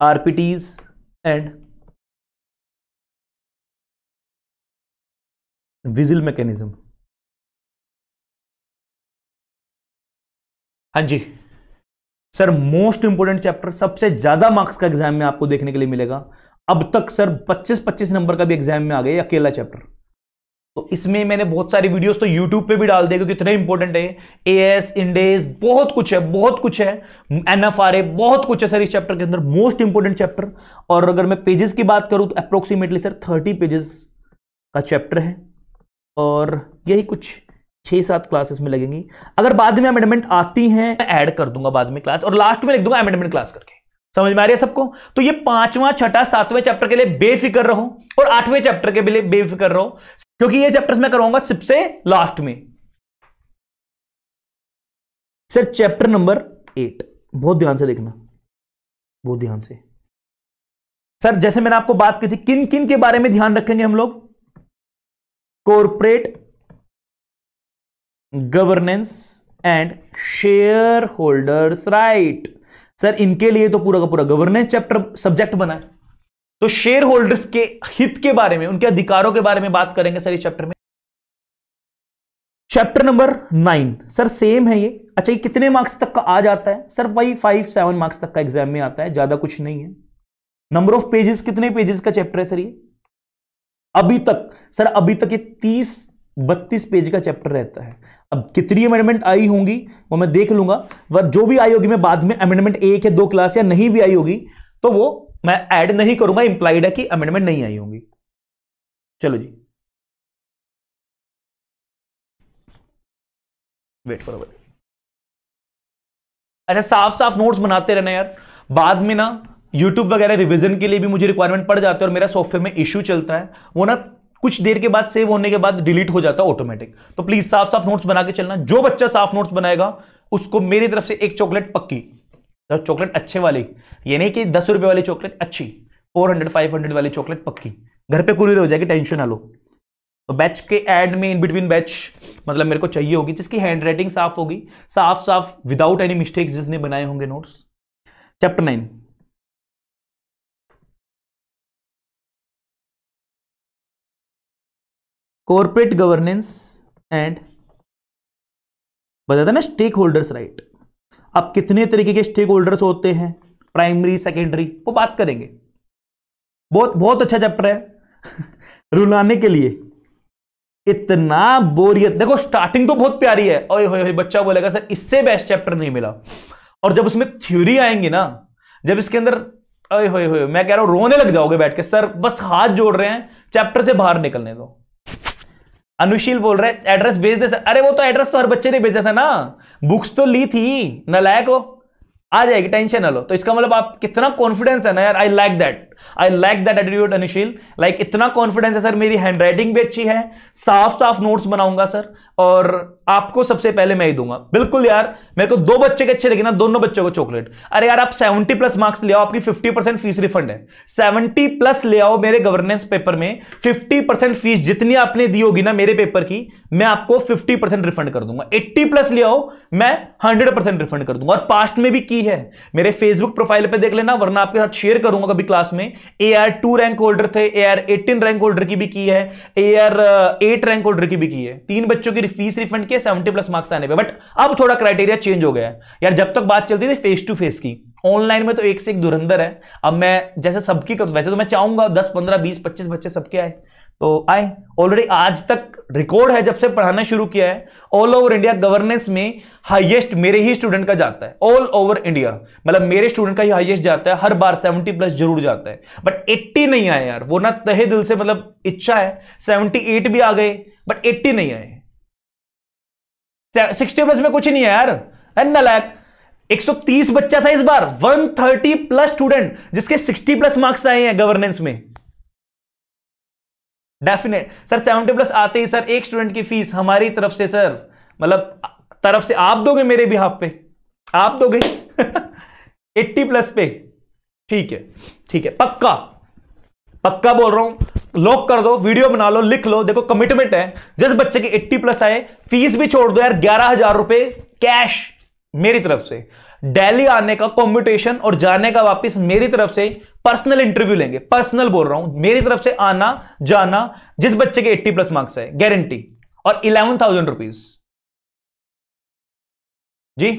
RPTs and vigil mechanism. हाँ जी सर, मोस्ट इंपोर्टेंट चैप्टर, सबसे ज्यादा मार्क्स का एग्जाम में आपको देखने के लिए मिलेगा। अब तक सर 25-25 नंबर का भी एग्जाम में आ गया अकेला चैप्टर। तो इसमें मैंने बहुत सारी वीडियोस तो यूट्यूब पे भी डाल दिए, क्योंकि इतना इंपॉर्टेंट है। एएस, इंडेस, बहुत कुछ है, बहुत कुछ है, एनएफआरए, बहुत कुछ है सर इस चैप्टर के अंदर, मोस्ट इंपोर्टेंट चैप्टर। और अगर मैं पेजेस की बात करूं तो अप्रोक्सीमेटली सर 30 पेजेस का चैप्टर है, और यही कुछ 6-7 क्लासेस में लगेंगी। अगर बाद में अमेंडमेंट आती हैं मैं ऐड कर दूंगा बाद में क्लास, और लास्ट में लिख दूंगा अमेंडमेंट क्लास करके। समझ में आ रही है सबको? तो ये 5वां, 6ठा, 7वें चैप्टर के लिए बेफिक्र रहो, और 8वें चैप्टर के लिए बेफिक्र रहो, क्योंकि ये चैप्टर्स मैं करवाऊंगा सबसे लास्ट में। सर चैप्टर नंबर 8 बहुत ध्यान से देखना, बहुत ध्यान से सर। जैसे मैंने आपको बात की थी, किन किन के बारे में ध्यान रखेंगे हम लोग? Corporate governance and share holders right. Sir इनके लिए तो पूरा का पूरा गवर्नेंस चैप्टर सब्जेक्ट बना है, तो शेयर होल्डर्स के हित के बारे में, उनके अधिकारों के बारे में बात करेंगे सर इस चैप्टर में। चैप्टर नंबर 9 सर सेम है ये। अच्छा, ये कितने मार्क्स तक का आ जाता है? सर वही 5-7 मार्क्स तक का एग्जाम में आता है, ज्यादा कुछ नहीं है। नंबर ऑफ पेजेस, कितने पेजेस का चैप्टर है सर ये? अभी तक सर, अभी तक ये 30-32 पेज का चैप्टर रहता है। अब कितनी अमेंडमेंट आई होंगी वो मैं देख लूंगा, वह जो भी आई होगी मैं बाद में अमेंडमेंट 1 या 2 क्लास या नहीं भी आई होगी तो वो मैं ऐड नहीं करूंगा, इंप्लाइड है कि अमेंडमेंट नहीं आई होंगी। चलो जी, वेट करो भाई। अच्छा, साफ साफ नोट्स बनाते रहना यार, बाद में ना यूट्यूब वगैरह रिवीजन के लिए भी मुझे रिक्वायरमेंट पड़ जाती है, और मेरा सॉफ्टवेयर में इश्यू चलता है, वो ना कुछ देर के बाद सेव होने के बाद डिलीट हो जाता है ऑटोमेटिक। तो प्लीज साफ साफ नोट्स बना के चलना। जो बच्चा साफ नोट्स बनाएगा उसको मेरी तरफ से एक चॉकलेट पक्की, चॉकलेट अच्छे वाली, ये नहीं कि 10 रुपए वाली चॉकलेट, अच्छी 400-500 वाली चॉकलेट पक्की घर पे कुरियर हो जाएगी, टेंशन ना लो। तो बैच के एड में इन बिटवीन बैच मतलब मेरे को चाहिए होगी जिसकी हैंड राइटिंग साफ होगी, साफ साफ विदाउट एनी मिस्टेक्स जिसने बनाए होंगे notes. Chapter 9 corporate governance and बताता ना स्टेक होल्डर्स राइट। अब कितने तरीके के स्टेक होल्डर्स होते हैं, प्राइमरी, सेकेंडरी, वो बात करेंगे। बहुत बहुत अच्छा चैप्टर है रुलाने के लिए। इतना बोरियत, देखो स्टार्टिंग तो बहुत प्यारी है, ओए होए बच्चा बोलेगा सर इससे बेस्ट चैप्टर नहीं मिला, और जब उसमें थ्योरी आएंगी ना, जब इसके अंदर ओए होए मैं कह रहा हूं रोने लग जाओगे बैठ के, सर बस हाथ जोड़ रहे हैं चैप्टर से बाहर निकलने दो। अनुशील बोल रहे हैं एड्रेस भेज दे सर। अरे वो तो एड्रेस तो हर बच्चे ने भेजा था ना, बुक्स तो ली थी, नालायक हो, आ जाएगी, टेंशन ना लो। तो इसका मतलब आप कितना कॉन्फिडेंस है ना यार, I like that. I like that attitude Anisheel. Like इतना कॉन्फिडेंस है सर, मेरी हैंडराइटिंग भी अच्छी है, साफ साफ नोट्स बनाऊंगा सर, और आपको सबसे पहले मैं ही दूंगा। बिल्कुल यार, मेरे को 2 बच्चे के अच्छे लगे ना, दोनों बच्चों को चॉकलेट। अरे यार आप 70 प्लस मार्क्स ले आओ, आपकी 50% फीस रिफंड है। 70 प्लस ले आओ मेरे गवर्नेंस पेपर में, 50% फीस जितनी आपने दी होगी ना मेरे पेपर की, मैं आपको 50% रिफंड कर दूंगा। 80 प्लस ले आओ, मैं 100% रिफंड कर दूंगा। और पास्ट में भी की है, मेरे फेसबुक प्रोफाइल पे देख लेना, वरना आपके साथ शेयर करूंगा कभी क्लास में। AR2 रैंक होल्डर थे, AR18 रैंक होल्डर की भी की है, AR8 रैंक होल्डर की भी की है। 3 बच्चों की फीस रिफंड की 70 प्लस मार्क्स आने पे। बट अब थोड़ा क्राइटेरिया चेंज हो गया है यार। जब तक बात चलती थी फेस टू फेस की, ऑनलाइन में तो एक से एक धुरंधर है। अब मैं जैसे सबकी, वैसे तो मैं चाहूंगा 10 15 20 25 बच्चे सबके आए, तो आए। ऑलरेडी आज तक रिकॉर्ड है, जब से पढ़ाना शुरू किया है ऑल ओवर इंडिया गवर्नेंस में हाईएस्ट मेरे ही स्टूडेंट का जाता है। ऑल ओवर इंडिया मतलब मेरे स्टूडेंट का ही हाईएस्ट जाता है, हर बार 70 प्लस जरूर जाता है। बट 80 नहीं आए यार, वो ना तहे दिल से मतलब इच्छा है, 78 भी आ गए बट 80 नहीं आए। 60 प्लस में कुछ नहीं है यार, नालायक। 130 बच्चा था इस बार, 130 प्लस स्टूडेंट जिसके 60 प्लस मार्क्स आए हैं गवर्नेंस में। डेफिनेट सर, 70 प्लस आते ही सर एक स्टूडेंट की फीस हमारी तरफ से सर, मतलब तरफ से आप दोगे, मेरे भी हाफ पे आप दोगे 80 प्लस पे। ठीक है ठीक है, पक्का पक्का बोल रहा हूं, लॉक कर दो, वीडियो बना लो, लिख लो। देखो कमिटमेंट है, जिस बच्चे के 80 प्लस आए फीस भी छोड़ दो यार, 11,000 रुपए कैश मेरी तरफ से। दिल्ली आने का कॉम्पिटिशन और जाने का वापस मेरी तरफ से पर्सनल इंटरव्यू लेंगे, पर्सनल बोल रहा हूं, मेरी तरफ से आना जाना, जिस बच्चे के 80 प्लस मार्क्स है गारंटी। और 11,000 रुपीज जी,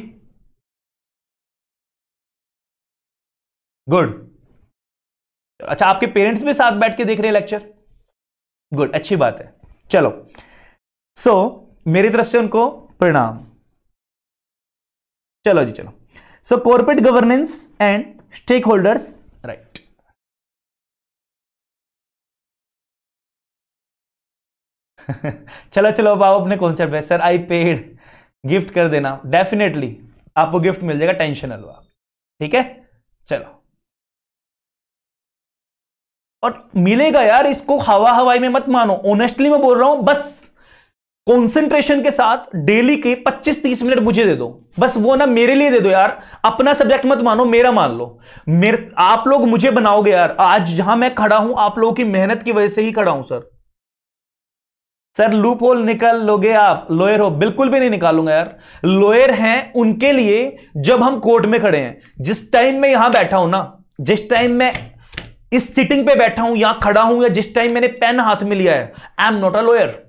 गुड। अच्छा आपके पेरेंट्स भी साथ बैठ के देख रहे हैं लेक्चर, गुड, अच्छी बात है। चलो सो मेरी तरफ से उनको प्रणाम। चलो जी चलो। So corporate governance and stakeholders, right. चलो चलो अब आओ अपने कॉन्सेप्ट है। सर आई पेड, गिफ्ट कर देना, डेफिनेटली आपको गिफ्ट मिल जाएगा, टेंशन लो आप, ठीक है। चलो, और मिलेगा यार, इसको हवा हवाई में मत मानो, ऑनेस्टली मैं बोल रहा हूं। बस कंसंट्रेशन के साथ डेली के 25-30 मिनट मुझे दे दो, बस वो ना मेरे लिए दे दो यार। अपना सब्जेक्ट मत मानो, मेरा मान लो। आप लोग मुझे बनाओगे यार। आज जहां मैं खड़ा हूं आप लोगों की मेहनत की वजह से ही खड़ा हूं सर। सर लूप होल निकाल लोगे आप, लॉयर हो? बिल्कुल भी नहीं निकालूंगा यार। लॉयर हैं उनके लिए जब हम कोर्ट में खड़े हैं। जिस टाइम मैं यहां बैठा हूं ना, जिस टाइम मैं इस सिटिंग पे बैठा हूं, यहां खड़ा हूं, या जिस टाइम मैंने पेन हाथ में लिया है, I am not a lawyer.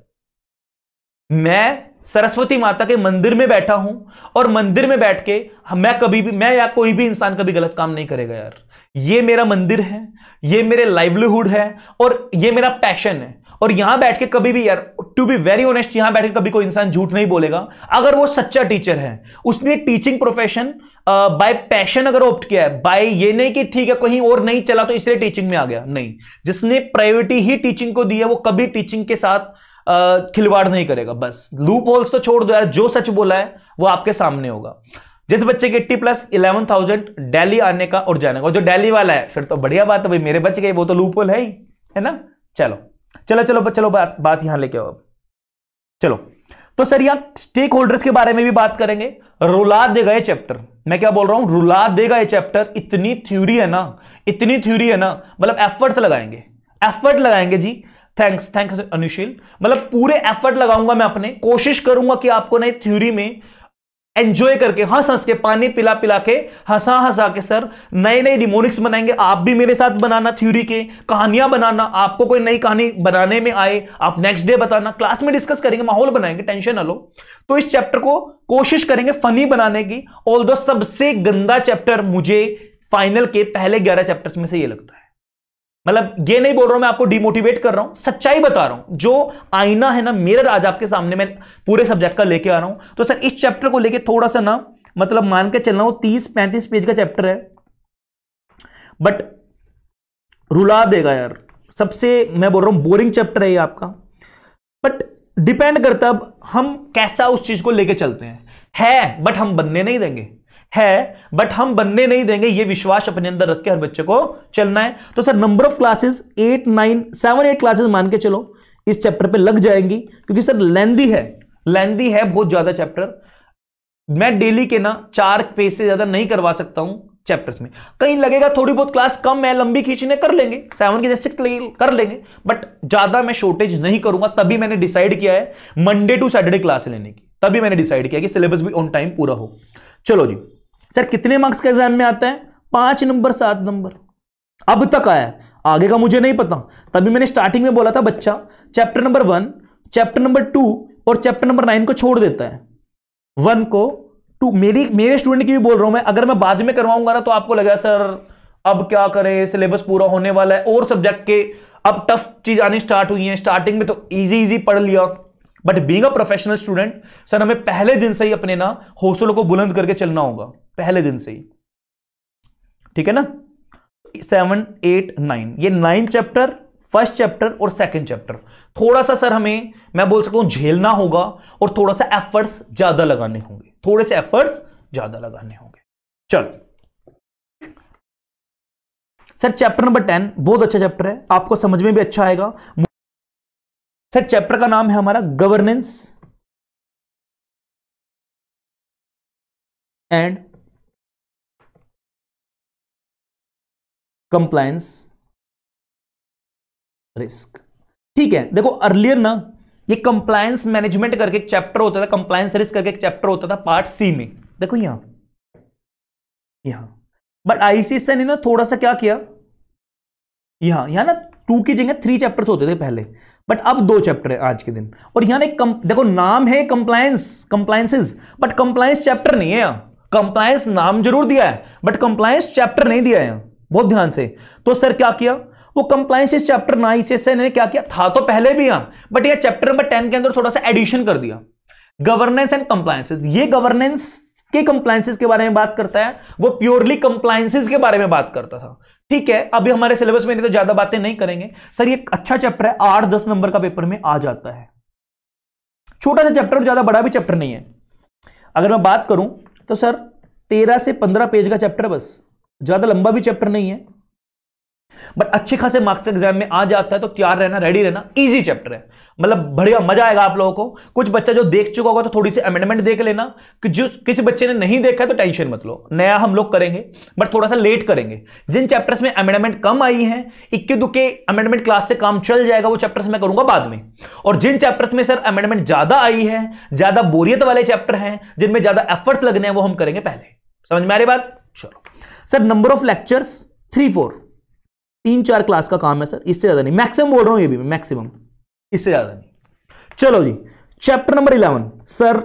मैं सरस्वती माता के मंदिर में बैठा हूं, और मंदिर में बैठ के मैं कभी भी, मैं या कोई भी इंसान कभी गलत काम नहीं करेगा यार। ये मेरा मंदिर है, ये मेरे लाइवलीहुड है, और ये मेरा पैशन है। और यहां बैठ के कभी भी यार, टू बी वेरी ऑनेस्ट, यहां बैठ के कभी कोई इंसान झूठ नहीं बोलेगा अगर वो सच्चा टीचर है। उसने टीचिंग प्रोफेशन बाय पैशन अगर ऑप्ट किया है, बाय ये नहीं कि ठीक है कहीं और नहीं चला तो इसलिए टीचिंग में आ गया, नहीं। जिसने प्रायोरिटी ही टीचिंग को दी है वो कभी टीचिंग के साथ खिलवाड़ नहीं करेगा। बस लूप होल्स तो छोड़ दो यार, जो सच बोला है वो आपके सामने होगा। जिस बच्चे के 80 प्लस 11,000 दिल्ली आने का और जाने का, और जो दिल्ली वाला है फिर तो बढ़िया बात है भाई, मेरे बच गए, वो तो लूप होल है ही, है ना। चलो चलो चलो चलो, बात यहां लेके आओ अब। चलो तो सर यहां स्टेक होल्डर्स के बारे में भी बात करेंगे। रुला देगा ये चैप्टर, मैं क्या बोल रहा हूं, रुला देगा ये चैप्टर। इतनी थ्योरी है ना, इतनी थ्योरी है ना, मतलब एफर्ट्स लगाएंगे, एफर्ट लगाएंगे जी। थैंक्स अनुशील, मतलब पूरे एफर्ट लगाऊंगा मैं अपने, कोशिश करूंगा कि आपको नई थ्योरी में एंजॉय करके, हंस हंस के, पानी पिला पिला के, हंसा हंसा के सर नए नए निमोनिक्स बनाएंगे। आप भी मेरे साथ बनाना, थ्योरी के कहानियां बनाना। आपको कोई नई कहानी बनाने में आए, आप नेक्स्ट डे बताना, क्लास में डिस्कस करेंगे, माहौल बनाएंगे, टेंशन ना लो। तो इस चैप्टर को कोशिश करेंगे फनी बनाने की। ऑल्दो सबसे गंदा चैप्टर मुझे फाइनल के पहले 11 चैप्टर्स में से ये लगता है। मतलब ये नहीं बोल रहा हूं मैं आपको डिमोटिवेट कर रहा हूं, सच्चाई बता रहा हूं। जो आईना है ना मेरा आज आपके सामने, मैं पूरे सब्जेक्ट का लेके आ रहा हूं। तो सर इस चैप्टर को लेके थोड़ा सा ना, मतलब मान के चलना, वो 30-35 पेज का चैप्टर है, बट रुला देगा यार। सबसे मैं बोल रहा हूं बोरिंग चैप्टर है ये आपका, बट डिपेंड करता है अब हम कैसा उस चीज को लेके चलते हैं। बट हम बनने नहीं देंगे, है, बट हम बनने नहीं देंगे, ये विश्वास अपने अंदर रख के हर बच्चे को चलना है। तो sir number of classes 8 9 7 8 classes मान के चलो इस चैप्टर पे लग जाएंगी, क्योंकि सर लेंदी है बहुत ज्यादा चैप्टर। मैं डेली के ना 4 पेज से ज्यादा नहीं करवा सकता हूं चैप्टर्स में। कहीं लगेगा थोड़ी बहुत क्लास कम है, लंबी खींचने कर लेंगे, 7 की जैसे 6 कर लेंगे, बट ज्यादा मैं शॉर्टेज नहीं करूंगा। तभी मैंने डिसाइड किया है मंडे टू सैटरडे क्लास लेने की, तभी मैंने डिसाइड किया कि सिलेबस भी ऑन टाइम पूरा हो। चलो जी सर, कितने मार्क्स का एग्जाम में आता है? 5 नंबर 7 नंबर अब तक आया है, आगे का मुझे नहीं पता। तभी मैंने स्टार्टिंग में बोला था बच्चा चैप्टर नंबर 1, चैप्टर नंबर 2 और चैप्टर नंबर 9 को छोड़ देता है, 1 को 2। मेरे स्टूडेंट की भी बोल रहा हूं मैं, अगर मैं बाद में करवाऊंगा ना तो आपको लगेगा सर अब क्या करें, सिलेबस पूरा होने वाला है और सब्जेक्ट के अब टफ चीज आनी स्टार्ट हुई है। स्टार्टिंग में तो इजी पढ़ लिया, but being a professional student sir हमें पहले दिन से ही अपने ना हौसलों को बुलंद करके चलना होगा, पहले दिन से ही, ठीक है ना। 7 8 9 ये 9 चैप्टर, फर्स्ट चैप्टर और सेकंड चैप्टर थोड़ा सा सर हमें, मैं बोल सकता हूं, झेलना होगा और थोड़ा सा एफर्ट्स ज्यादा लगाने होंगे, थोड़े से एफर्ट्स ज्यादा लगाने होंगे। चलो सर चैप्टर नंबर 10 बहुत अच्छा चैप्टर है, आपको समझ में भी अच्छा आएगा। सर चैप्टर का नाम है हमारा गवर्नेंस एंड कंप्लायंस रिस्क। ठीक है, देखो अर्लियर ना ये कंप्लायंस मैनेजमेंट करके एक चैप्टर होता था, कंप्लायंस रिस्क करके एक चैप्टर होता था पार्ट सी में, देखो यहां बट आईसीएसई ने ना थोड़ा सा क्या किया, यहां ना 2 की जगह 3 चैप्टर्स होते थे पहले, बट अब 2 चैप्टर है आज के दिन। और यहां एक देखो नाम है कंप्लायंसेस, बट कंप्लायंस चैप्टर नहीं है यहां। कंप्लायंस नाम जरूर दिया है बट कंप्लायंस चैप्टर नहीं दिया है यहां, बहुत ध्यान से। तो सर क्या किया, वो कंप्लायंस इस चैप्टर 9 से ने क्या किया, था तो पहले भी यहां, बट ये चैप्टर नंबर 10 के अंदर थोड़ा सा एडिशन कर दिया, गवर्नेंस एंड कंप्लायंसेस। ये गवर्नेंस के कंप्लायंसेस के बारे में बात करता है, वो प्योरली कंप्लायंसेस के बारे में बात करता था। ठीक है, अभी हमारे सिलेबस में नहीं तो ज्यादा बातें नहीं करेंगे सर। ये अच्छा चैप्टर है, 8-10 नंबर का पेपर में आ जाता है। छोटा सा चैप्टर और ज्यादा बड़ा भी चैप्टर नहीं है। अगर मैं बात करूं तो सर 13 से 15 पेज का चैप्टर है, बस ज्यादा लंबा भी चैप्टर नहीं है, बट अच्छे खासे मार्क्स एग्जाम में आ जाता है। तो तैयार रहना, रेडी रहना, इजी चैप्टर है, मतलब बढ़िया मजा आएगा आप लोगों को। कुछ बच्चा जो देख चुका होगा तो थोड़ी सी अमेंडमेंट देख लेना, कि जो किसी बच्चे ने नहीं देखा है तो टेंशन मत लो, नया हम लोग करेंगे बट थोड़ा सा लेट करेंगे। जिन चैप्टर्स में अमेंडमेंट कम आई है, इक्के दुक्के अमेंडमेंट क्लास से काम चल जाएगा, वो चैप्टर्स मैं करूंगा बाद में। और जिन चैप्टर्स में सर अमेंडमेंट ज्यादा आई है, ज्यादा बोरियत वाले चैप्टर हैं, जिनमें ज्यादा एफर्ट्स लगने हैं, वो हम करेंगे पहले। समझ में आ रही बात? चलो sir number of lectures 3-4 3-4 class का काम है सर, इससे ज्यादा नहीं। मैक्सिमम बोल रहा हूं, ये भी मैक्सिमम, इससे ज्यादा नहीं। चलो जी chapter number 11 sir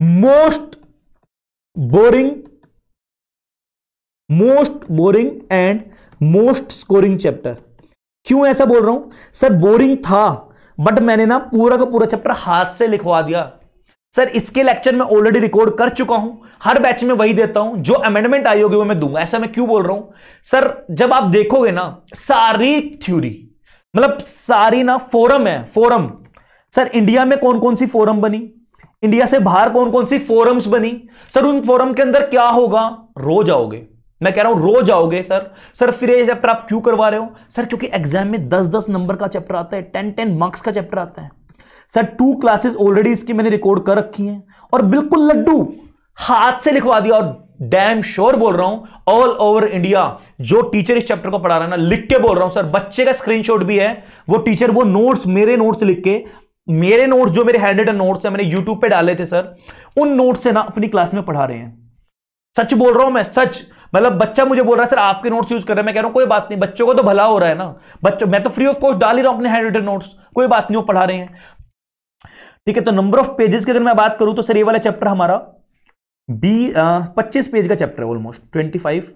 most boring and most scoring chapter. क्यों ऐसा बोल रहा हूं सर? बोरिंग था बट मैंने ना पूरा का पूरा चैप्टर हाथ से लिखवा दिया सर। इसके लेक्चर मैं ऑलरेडी रिकॉर्ड कर चुका हूं, हर बैच में वही देता हूं, जो अमेंडमेंट आई होगी वो मैं दूंगा। ऐसा मैं क्यों बोल रहा हूं सर? जब आप देखोगे ना सारी थ्योरी, मतलब सारी ना फोरम है, फोरम सर। इंडिया में कौन कौन सी फोरम बनी, इंडिया से बाहर कौन कौन सी फोरम्स बनी सर, उन फोरम के अंदर क्या होगा, रोज आओगे। मैं कह रहा हूं रोज आओगे सर फिर ये चैप्टर आप क्यों करवा रहे हो सर? क्योंकि एग्जाम में 10-10 नंबर का चैप्टर आता है, 10-10 मार्क्स का चैप्टर आता है सर। 2 क्लासेस ऑलरेडी इसकी मैंने रिकॉर्ड कर रखी हैं और बिल्कुल लड्डू हाथ से लिखवा दिया। और डैम श्योर बोल रहा हूं, ऑल ओवर इंडिया जो टीचर इस चैप्टर को पढ़ा रहा है ना, लिख के बोल रहा हूं सर, बच्चे का स्क्रीनशॉट भी है, वो टीचर वो नोट्स, मेरे नोट्स लिख के, मेरे नोट्स जो मेरे हैंड रिटन नोट्स है मैंने यूट्यूब पे डाले थे सर, उन नोट्स से ना अपनी क्लास में पढ़ा रहे हैं। सच बोल रहा हूं मैं, सच। मतलब बच्चा मुझे बोल रहा है सर आपके नोट्स यूज कर रहे हैं। मैं कह रहा हूं कोई बात नहीं, बच्चों को तो भला हो रहा है ना, बच्चों मैं तो फ्री ऑफ कॉस्ट डाल ही रहा हूं अपने हैंड रिटन नोट्स, कोई बात नहीं, वो पढ़ा रहे हैं। ठीक है, तो नंबर ऑफ पेजेस की अगर मैं बात करूं तो सर ये वाला चैप्टर हमारा 25 पेज का चैप्टर है, ऑलमोस्ट 25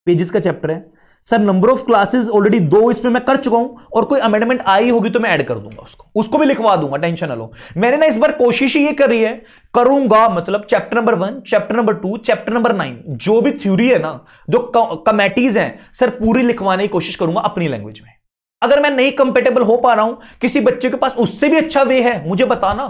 पेजेस का चैप्टर है sir. Number of classes already 2 इसमें मैं कर चुका हूं, और कोई अमेंडमेंट आई होगी तो मैं ऐड कर दूंगा, उसको भी लिखवा दूंगा, टेंशन ना लो। मैंने ना इस बार कोशिश ये करी है, करूंगा मतलब chapter number 1, chapter number 2, chapter number 9 जो भी थ्योरी है ना, जो कमेटीज हैं सर, पूरी लिखवाने की कोशिश करूंगा अपनी लैंग्वेज में। अगर मैं नहीं कंपेटेबल हो पा रहा हूं, किसी बच्चे के पास उससे भी अच्छा वे है, मुझे बताना,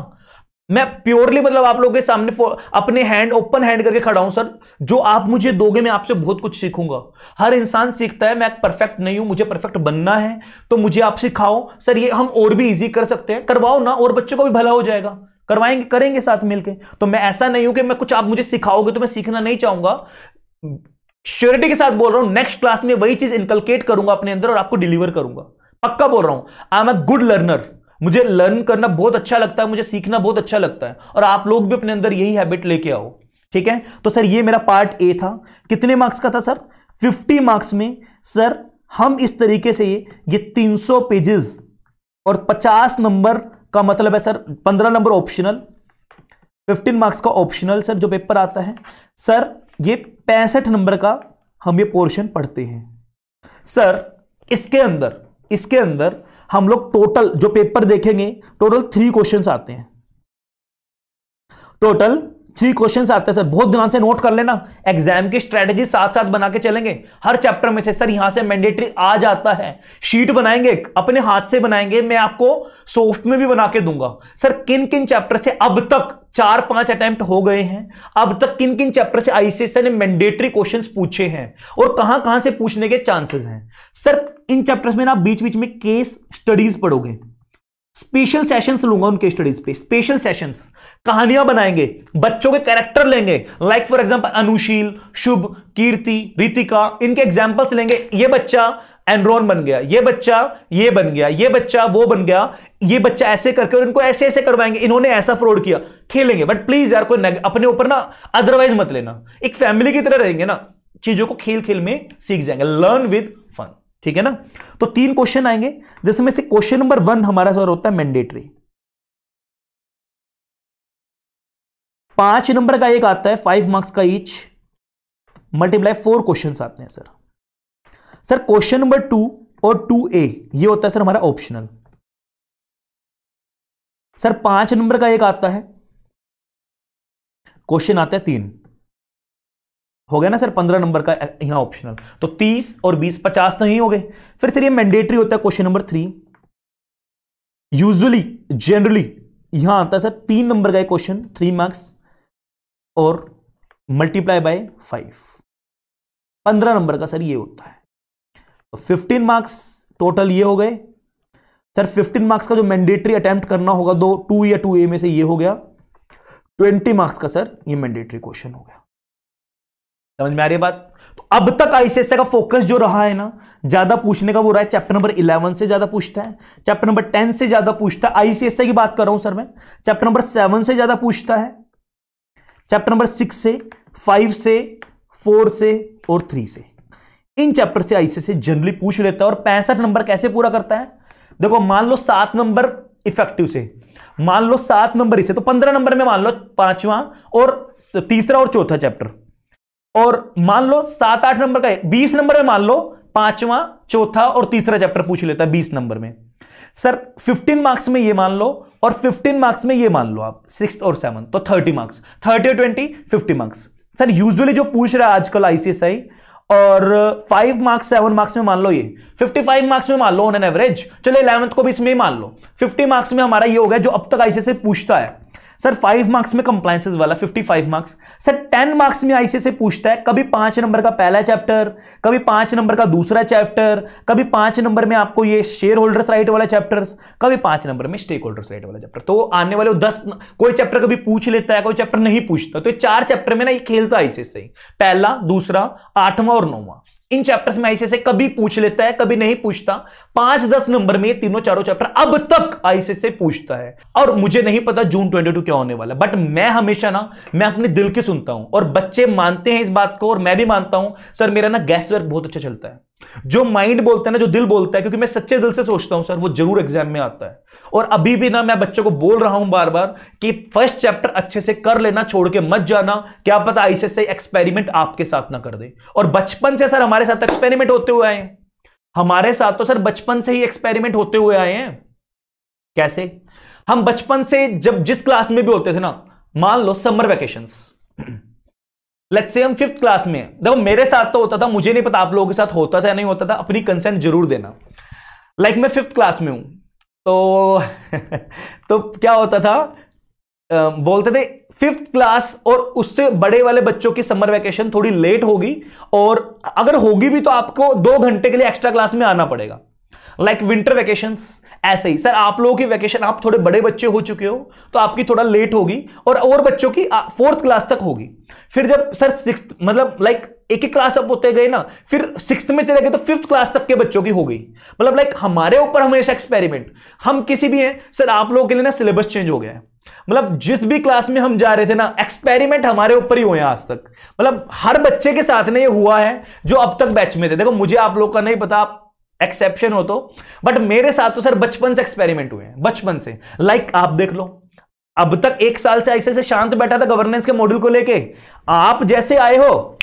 मैं प्योरली मतलब आप लोगों के सामने अपने हैंड ओपन हैंड करके खड़ा हूं सर। जो आप मुझे दोगे मैं आपसे बहुत कुछ सीखूंगा। हर इंसान सीखता है, मैं परफेक्ट नहीं हूं, मुझे परफेक्ट बनना है, तो मुझे आप सिखाओ सर। ये हम और भी इजी कर सकते हैं, करवाओ ना, और बच्चों को भी भला हो जाएगा। करवाएंगे, करेंगे साथ मिलके। तो मैं ऐसा नहीं हूं कि मैं कुछ आप मुझे सिखाओगे तो मैं सीखना नहीं चाहूंगा। श्योरिटी के साथ बोल रहा हूं, नेक्स्ट क्लास में वही चीज इनकलकेट करूंगा अपने अंदर और आपको डिलीवर करूंगा। पक्का बोल रहा हूं, I am a good learner. मुझे लर्न करना बहुत अच्छा लगता है, मुझे सीखना बहुत अच्छा लगता है, और आप लोग भी अपने अंदर यही हैबिट लेके आओ। ठीक है, तो सर ये मेरा पार्ट ए था। कितने मार्क्स का था सर? 50 मार्क्स में सर हम इस तरीके से ये 300 पेजेस और 50 नंबर का मतलब है सर 15 नंबर ऑप्शनल, 15 मार्क्स का ऑप्शनल सर जो पेपर आता है सर, ये 65 नंबर का हम ये पोर्शन पढ़ते हैं सर। इसके अंदर हम लोग टोटल जो पेपर देखेंगे, टोटल 3 क्वेश्चंस आते हैं। टोटल 3 क्वेश्चंस आते हैं सर, बहुत ध्यान से नोट कर लेना। एग्जाम की स्ट्रेटेजी साथ साथ बना के चलेंगे हर चैप्टर में से। सर यहां से मैंडेटरी आ जाता है, शीट बनाएंगे, अपने हाथ से बनाएंगे, मैं आपको सॉफ्ट में भी बना के दूंगा। सर किन किन चैप्टर से अब तक 4-5 अटेम्प्ट हो गए हैं, अब तक किन किन चैप्टर से आईसीएसई ने मैंडेटरी क्वेश्चंस पूछे हैं और कहां कहां से पूछने के चांसेस हैं। सर इन चैप्टर्स में ना बीच बीच में केस स्टडीज पढ़ोगे, स्पेशल सेशंस लूंगा उनके स्टडीज पे, स्पेशल सेशंस, कहानियां बनाएंगे, बच्चों के कैरेक्टर लेंगे, लाइक फॉर एग्जांपल अनुशील, शुभ, कीर्ति, रितिका, इनके एग्जांपल्स लेंगे। ये बच्चा एनरॉन बन गया, ये बच्चा ये बन गया, ये बच्चा वो बन गया, ये बच्चा ऐसे करके, और इनको ऐसे ऐसे करवाएंगे, इन्होंने ऐसा फ्रॉड किया, खेलेंगे। बट प्लीज यार कोई अपने ऊपर ना अदरवाइज मत लेना, एक फैमिली की तरह रहेंगे ना, चीजों को खेल खेल में सीख जाएंगे, लर्न विद फन। ठीक है ना। तो 3 क्वेश्चन आएंगे, जिसमें से क्वेश्चन नंबर 1 हमारा सर होता है मैंडेटरी। 5 नंबर का एक आता है, 5 मार्क्स का ईच, मल्टीप्लाई 4 क्वेश्चन आते हैं सर। सर क्वेश्चन नंबर 2 और 2A ये होता है सर हमारा ऑप्शनल। सर 5 नंबर का एक आता है, क्वेश्चन आता है 3, हो गया ना सर 15 नंबर का यहां ऑप्शनल, तो 30 और 20 50 तो ही हो गए। फिर सर ये मैंडेटरी होता है क्वेश्चन नंबर 3, यूजुअली जनरली यहां आता है सर 3 नंबर का एक क्वेश्चन, 3 मार्क्स और मल्टीप्लाई बाय 5, 15 नंबर का सर ये होता है। तो 15 मार्क्स टोटल ये हो गए सर। 15 मार्क्स का जो मैंडेटरी अटेम्प्ट करना होगा 2 या 2A में से ये हो गया। 20 मार्क्स का सर ये मैंडेटरी क्वेश्चन हो गया। समझ में आ रही है बात? तो अब तक आईसीएसई का फोकस जो रहा है ना, ज्यादा पूछने का वो रहा है चैप्टर नंबर 11 से ज्यादा पूछता है, चैप्टर नंबर 10 से ज्यादा पूछता है, आईसीएसई की बात कर रहा हूं सर मैं। चैप्टर नंबर 7 से ज्यादा पूछता है, चैप्टर नंबर 6 से, 5 से, 4 से और 3 से। इन चैप्टर से आईसीएसई जनरली पूछ लेता है। और 65 नंबर कैसे पूरा करता है? देखो मान लो 7 नंबर इफेक्टिव से, मान लो 7 नंबर इसे, तो 15 नंबर में मान लो 5वां और तीसरा और चौथा चैप्टर, और मान लो 7-8 नंबर का 20 नंबर में मान लो 5वां, चौथा और तीसरा चैप्टर पूछ लेता है 20 नंबर में। सर 15 मार्क्स में ये मान लो और 15 मार्क्स में ये मान लो आप 6 और 7, तो 30 मार्क्स, 30 और 20 50 मार्क्स। सर यूजुअली जो पूछ रहा है आजकल आईसीएसई, और 5 मार्क्स 7 मार्क्स में मान लो ये 55 मार्क्स में मान लो ऑन एन एवरेज, चलो 11th को भी इसमें ही मान लो 50 मार्क्स में हमारा ये हो गया जो अब तक आईसीएसई पूछता है। सर 5 मार्क्स में कंप्लायंसेस वाला 55 मार्क्स। सर 10 मार्क्स में आईसीएसई पूछता है कभी 5 नंबर का पहला चैप्टर, कभी 5 नंबर का दूसरा चैप्टर, कभी 5 नंबर में आपको ये शेयर होल्डर्स राइट वाला चैप्टर्स, कभी 5 नंबर में स्टेक होल्डर्स राइट वाला चैप्टर। तो आने वाले 10 कोई चैप्टर कभी पूछ लेता है, कोई चैप्टर नहीं पूछता। तो 4 चैप्टर में ना ये खेलता है आईसीएसई, पहला, दूसरा, 8वां और 9वां। इन चैप्टर्स में आईसीएसई कभी पूछ लेता है, कभी नहीं पूछता। 5-10 नंबर में ये तीनों चारों चैप्टर अब तक आईसीएसई पूछता है। और मुझे नहीं पता जून 22 क्या होने वाला, बट मैं हमेशा ना, मैं अपने दिल की सुनता हूं और बच्चे मानते हैं इस बात को और मैं भी मानता हूं। सर मेरा ना गैस वर्क बहुत अच्छा चलता है, जो माइंड बोलता है ना, जो दिल बोलता है, क्योंकि मैं सच्चे दिल से सोचता हूं सर, वो जरूर एग्जाम में आता है। और अभी भी ना मैं बच्चों को बोल रहा हूं बार बार कि फर्स्ट चैप्टर अच्छे से कर लेना, छोड़ के मत जाना, क्या पता आईसीएसई एक्सपेरिमेंट आपके साथ ना कर दे। और बचपन से सर हमारे साथ एक्सपेरिमेंट होते हुए आए हैं, हमारे साथ तो सर बचपन से ही एक्सपेरिमेंट होते हुए आए हैं। कैसे? हम बचपन से जब जिस क्लास में भी होते थे ना, मान लो समर वैकेशंस, लेट्स से हम 5th क्लास में, देखो मेरे साथ तो होता था, मुझे नहीं पता आप लोगों के साथ होता था या नहीं होता था, अपनी कंसेंट जरूर देना। लाइक मैं 5th क्लास में हूं तो तो क्या होता था, बोलते थे 5th क्लास और उससे बड़े वाले बच्चों की समर वेकेशन थोड़ी लेट होगी, और अगर होगी भी तो आपको 2 घंटे के लिए एक्स्ट्रा क्लास में आना पड़ेगा, लाइक विंटर वेकेशंस। ऐसे ही सर आप लोगों की वेकेशन, आप थोड़े बड़े बच्चे हो चुके हो तो आपकी थोड़ा लेट होगी, और बच्चों की 4th क्लास तक होगी। फिर जब सर 6th मतलब लाइक एक एक क्लास अप होते गए ना, फिर 6th में चले गए तो 5th क्लास तक के बच्चों की हो गई। मतलब लाइक हमारे ऊपर हमेशा एक्सपेरिमेंट, हम किसी भी हैं सर, आप लोगों के लिए ना सिलेबस चेंज हो गया है। मतलब जिस भी क्लास में हम जा रहे थे ना, एक्सपेरिमेंट हमारे ऊपर ही हुए हैं आज तक। मतलब हर बच्चे के साथ में ये हुआ है जो अब तक बैच में थे। देखो मुझे आप लोग का नहीं पता, आप एक्सेप्शन हो तो, बट मेरे साथ तो सर बचपन से एक्सपेरिमेंट हुए हैं, बचपन से। लाइक आप देख लो, अब तक 1 साल से ऐसे से शांत बैठा था गवर्नेंस के मॉड्यूल को लेके, आप जैसे आए हो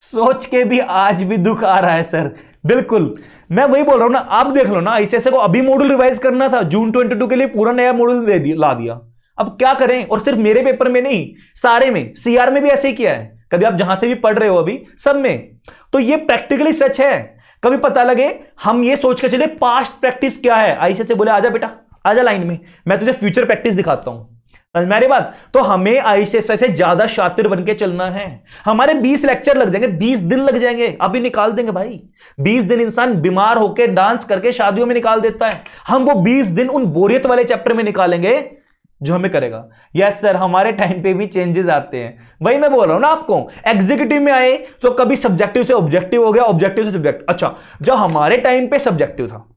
सोच के भी आज भी दुख आ रहा है सर। बिल्कुल मैं वही बोल रहा हूं ना, आप देख लो ना, ICSE को अभी मॉड्यूल रिवाइज करना था, जून 22 के लिए पूरा नया मॉड्यूल ला दिया। अब क्या करें, और सिर्फ मेरे पेपर में नहीं, सारे में, CR में भी ऐसे ही किया है। कभी आप जहां से भी पढ़ रहे हो अभी सब में, तो ये प्रैक्टिकली सच है। कभी पता लगे हम ये सोच के चले पास्ट प्रैक्टिस क्या है, ICSE बोले आजा बेटा आजा लाइन में, मैं तुझे फ्यूचर प्रैक्टिस दिखाता हूं। मेरी बात, तो हमें ICSE से ज्यादा शातिर बन के चलना है। हमारे 20 लेक्चर लग जाएंगे, 20 दिन लग जाएंगे, अभी निकाल देंगे भाई। 20 दिन इंसान बीमार होकर डांस करके शादियों में निकाल देता है, हम वो 20 दिन उन बोरियत वाले चैप्टर में निकालेंगे जो हमें करेगा। यस सर, हमारे टाइम पे भी चेंजेस आते हैं, वही मैं बोल रहा हूं ना आपको। एग्जीक्यूटिव में आए तो कभी सब्जेक्टिव से ऑब्जेक्टिव हो गया, ऑब्जेक्टिव से सब्जेक्ट। अच्छा, जो हमारे टाइम पे सब्जेक्टिव था,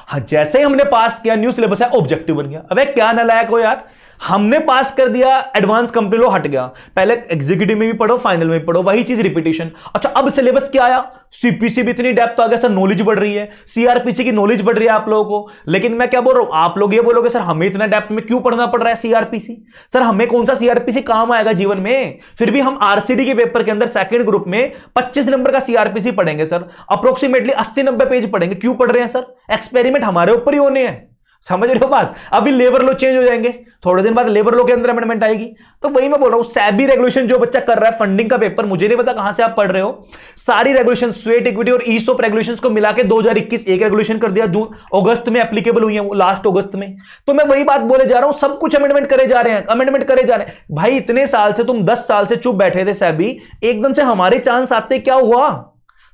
हाँ, जैसे ही हमने पास किया न्यू सिलेबस है, ऑब्जेक्टिव बन गया। अबे क्या नालायक हो यार, हमने पास कर दिया, एडवांस कंप्लीट हो, हट गया। पहले एग्जीक्यूटिव में भी पढ़ो, फाइनल में भी पढ़ो, वही चीज रिपीटेशन। अच्छा, अब सिलेबस क्या आया, CPC भी इतनी डेप्थ आ गया सर, नॉलेज बढ़ रही है, CRPC की नॉलेज बढ़ रही है आप लोगों को। लेकिन मैं क्या बोल रहा हूं, आप लोग ये बोलोगे सर हमें इतना डेप्थ में क्यों पढ़ना पड़ रहा है CRPC। सर हमें कौन सा CRPC काम आएगा जीवन में। फिर भी हम RCD के पेपर के अंदर सेकंड ग्रुप में 25 नंबर का CRPC पढ़ेंगे सर, अप्रोक्सीमेटली 80-90 पेज पढ़ेंगे। क्यों पढ़ रहे हैं सर, एक्सपेरिमेंट हमारे ऊपर ही होने हैं, समझ रहे हो बात। अभी लेबर लॉ चेंज हो जाएंगे, थोड़े दिन बाद लेबर लॉ के अंदर अमेंडमेंट आएगी। तो वही मैं बोल रहा हूं, SEBI रेगुलेशन जो बच्चा कर रहा है, फंडिंग का पेपर, मुझे नहीं पता कहां से आप पढ़ रहे हो, सारी रेगुलेशन, स्वेट इक्विटी और ESOP रेगुलेशंस को मिला के 2021 एक रेगुलेशन कर दिया, जून अगस्त में एप्लीकेबल हुई है, वो लास्ट अगस्त में। तो मैं वही बात बोले जा रहा हूं, सब कुछ अमेंडमेंट करे जा रहे हैं, अमेंडमेंट करे जा रहे हैं। भाई इतने साल से तुम 10 साल से चुप बैठे थे SEBI, एकदम से हमारे चांस आते क्या हुआ।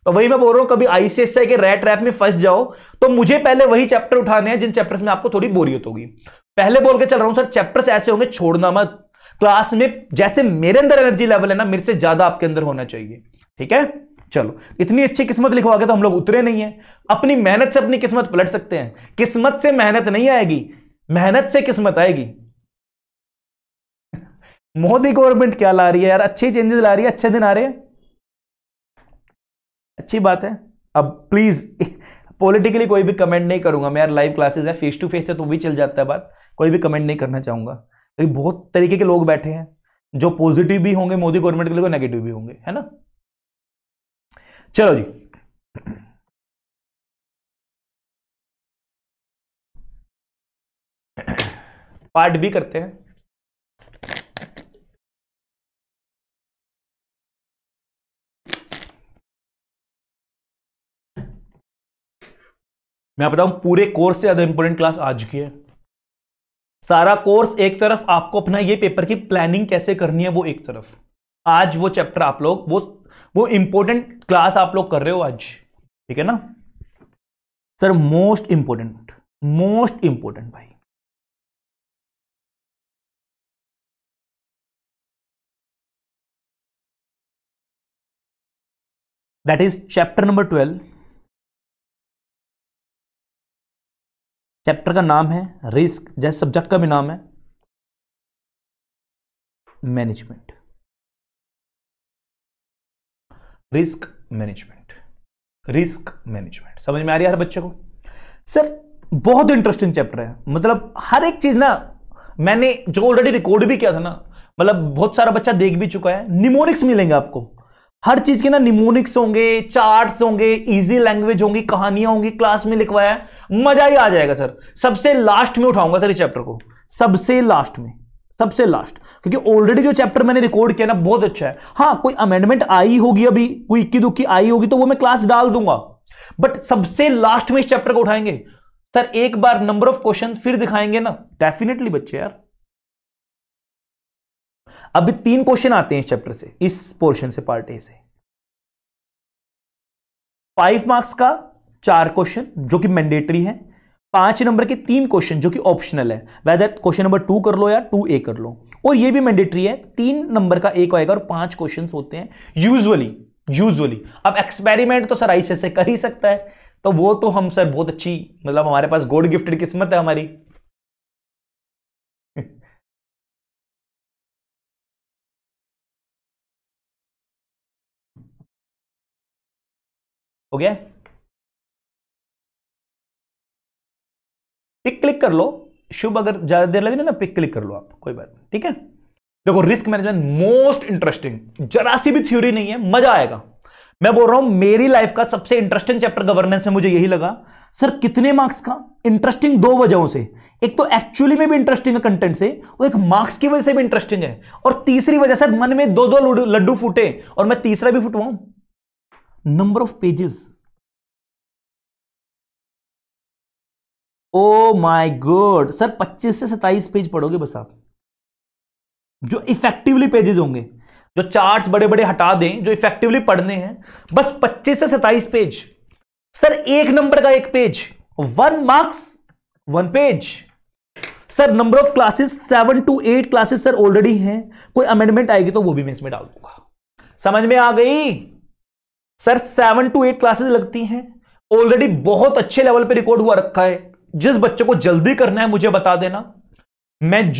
तो वही मैं बोल रहा हूं, कभी ICSE के रैट रैप में फंस जाओ तो मुझे पहले वही चैप्टर उठाने हैं जिन चैप्टर्स में आपको थोड़ी बोरियत होगी। पहले बोल के चल रहा हूं सर, चैप्टर्स ऐसे होंगे छोड़ना मत। क्लास में जैसे मेरे अंदर एनर्जी लेवल है ना, मेरे से ज्यादा आपके अंदर होना चाहिए, ठीक है। चलो, इतनी अच्छी किस्मत लिखवा के तो हम लोग उतरे नहीं है, अपनी मेहनत से अपनी किस्मत पलट सकते हैं। किस्मत से मेहनत नहीं आएगी, मेहनत से किस्मत आएगी। मोदी गवर्नमेंट क्या ला रही है यार, अच्छे चेंजेस ला रही है, अच्छे दिन आ रहे हैं, अच्छी बात है। अब प्लीज पॉलिटिकली कोई भी कमेंट नहीं करूंगा मैं यार, लाइव क्लासेस है, फेस टू फेस है तो भी चल जाता है बात, कोई भी कमेंट नहीं करना चाहूंगा। क्योंकि बहुत तरीके के लोग बैठे हैं, जो पॉजिटिव भी होंगे मोदी गवर्नमेंट के लिए, नेगेटिव भी होंगे, है ना। चलो जी, पार्ट बी करते हैं। मैं बताऊं, पूरे कोर्स से ज्यादा इंपॉर्टेंट क्लास आज की है। सारा कोर्स एक तरफ, आपको अपना ये पेपर की प्लानिंग कैसे करनी है वो एक तरफ। आज वो चैप्टर आप लोग, वो इंपॉर्टेंट क्लास आप लोग कर रहे हो आज, ठीक है ना सर। मोस्ट इंपॉर्टेंट भाई, that is chapter number 12। Chapter का नाम है रिस्क, जैसे सब्जेक्ट का भी नाम है मैनेजमेंट, रिस्क मैनेजमेंट। समझ में आ रही है हर बच्चे को सर। बहुत इंटरेस्टिंग चैप्टर है, मतलब हर एक चीज ना, मैंने जो ऑलरेडी रिकॉर्ड भी किया था ना, मतलब बहुत सारा बच्चा देख भी चुका है। निमोनिक्स मिलेंगे आपको, हर चीज के ना निमोनिक्स होंगे, चार्ट्स होंगे, इजी लैंग्वेज होंगी, कहानियां होंगी, क्लास में लिखवाया है, मजा ही आ जाएगा सर। सबसे लास्ट में उठाऊंगा सर इस चैप्टर को, सबसे लास्ट, क्योंकि ऑलरेडी जो चैप्टर मैंने रिकॉर्ड किया ना बहुत अच्छा है। हाँ, कोई अमेंडमेंट आई होगी, अभी कोई इक्की दुक्की आई होगी तो वो मैं क्लास डाल दूंगा, बट सबसे लास्ट में इस चैप्टर को उठाएंगे सर। एक बार नंबर ऑफ क्वेश्चन फिर दिखाएंगे ना, डेफिनेटली बच्चे यार, अभी 3 क्वेश्चन आते हैं इस चैप्टर से, इस पोर्शन से, पार्ट ए से। 5 मार्क्स का 4 क्वेश्चन जो कि मैंडेटरी है, 5 नंबर के 3 क्वेश्चन जो कि ऑप्शनल है, वेदर क्वेश्चन नंबर 2 कर लो या 2A कर लो, और ये भी मैंडेटरी है, 3 नंबर का एक आएगा और 5 क्वेश्चन होते हैं यूजुअली। अब एक्सपेरिमेंट तो सर ऐसे से कर ही सकता है, तो वो तो हम सर बहुत अच्छी, मतलब हमारे पास गॉड गिफ्टेड किस्मत है हमारी। हो गया, पिक क्लिक कर लो शुभ, अगर ज्यादा देर लगे ना पिक क्लिक कर लो आप, कोई बात नहीं, ठीक है। देखो रिस्क मैनेजमेंट मोस्ट इंटरेस्टिंग, जरा सी भी थ्योरी नहीं है, मजा आएगा। मैं बोल रहा हूं मेरी लाइफ का सबसे इंटरेस्टिंग चैप्टर गवर्नेंस में मुझे यही लगा। सर कितने मार्क्स का? इंटरेस्टिंग 2 वजहों से, एक तो एक्चुअली में भी इंटरेस्टिंग है कंटेंट से, और एक मार्क्स की वजह से भी इंटरेस्टिंग है, और तीसरी वजह सर मन में 2-2 लड्डू फूटे, और मैं तीसरा भी फुटवाऊं, number of pages. Oh my God sir, 25 से 27 पेज पढ़ोगे बस आप, जो इफेक्टिवली पेजेस होंगे, जो चार्ट्स बड़े बड़े हटा दें, जो इफेक्टिवली पढ़ने हैं, बस 25 से 27 पेज। सर 1 नंबर का 1 page, 1 marks 1 page. Sir number of classes 7 to 8 classes sir already हैं, कोई अमेंडमेंट आएगी तो वो भी मैं इसमें डाल दूंगा। समझ में आ गई? सर 7 to 8 क्लासेस लगती हैं, ऑलरेडी बहुत अच्छे लेवल पे रिकॉर्ड हुआ रखा है। जिस बच्चे को जल्दी करना है मुझे बता देना, मैं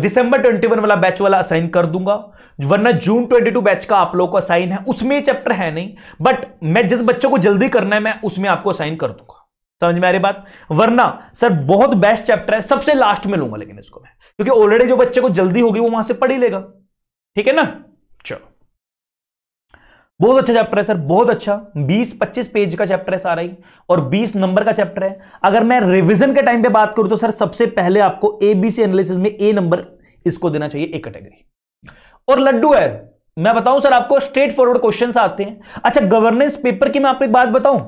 दिसंबर 21 वाला बैच वाला असाइन कर दूंगा, वरना जून 22 बैच का आप लोगों को असाइन है, उसमें चैप्टर है नहीं, बट मैं जिस बच्चों को जल्दी करना है मैं उसमें आपको असाइन कर दूंगा। समझ में आ रही बात? वरना सर बहुत बेस्ट चैप्टर है, सबसे लास्ट में लूंगा लेकिन इसको मैं, क्योंकि ऑलरेडी जो बच्चे को जल्दी होगी वो वहां से पढ़ ही लेगा, ठीक है ना। चलो बहुत अच्छा चैप्टर है सर, बहुत अच्छा, 20-25 पेज का चैप्टर है सारा ही, और 20 नंबर का चैप्टर है। अगर मैं रिवीजन के टाइम पे बात करूं तो सर सबसे पहले आपको एबीसी एनालिसिस में ए नंबर इसको देना चाहिए, ए कैटेगरी। और लड्डू है, मैं बताऊं सर आपको स्ट्रेट फॉरवर्ड क्वेश्चंस आते हैं। अच्छा गवर्नेंस पेपर की मैं आपको एक बात बताऊं,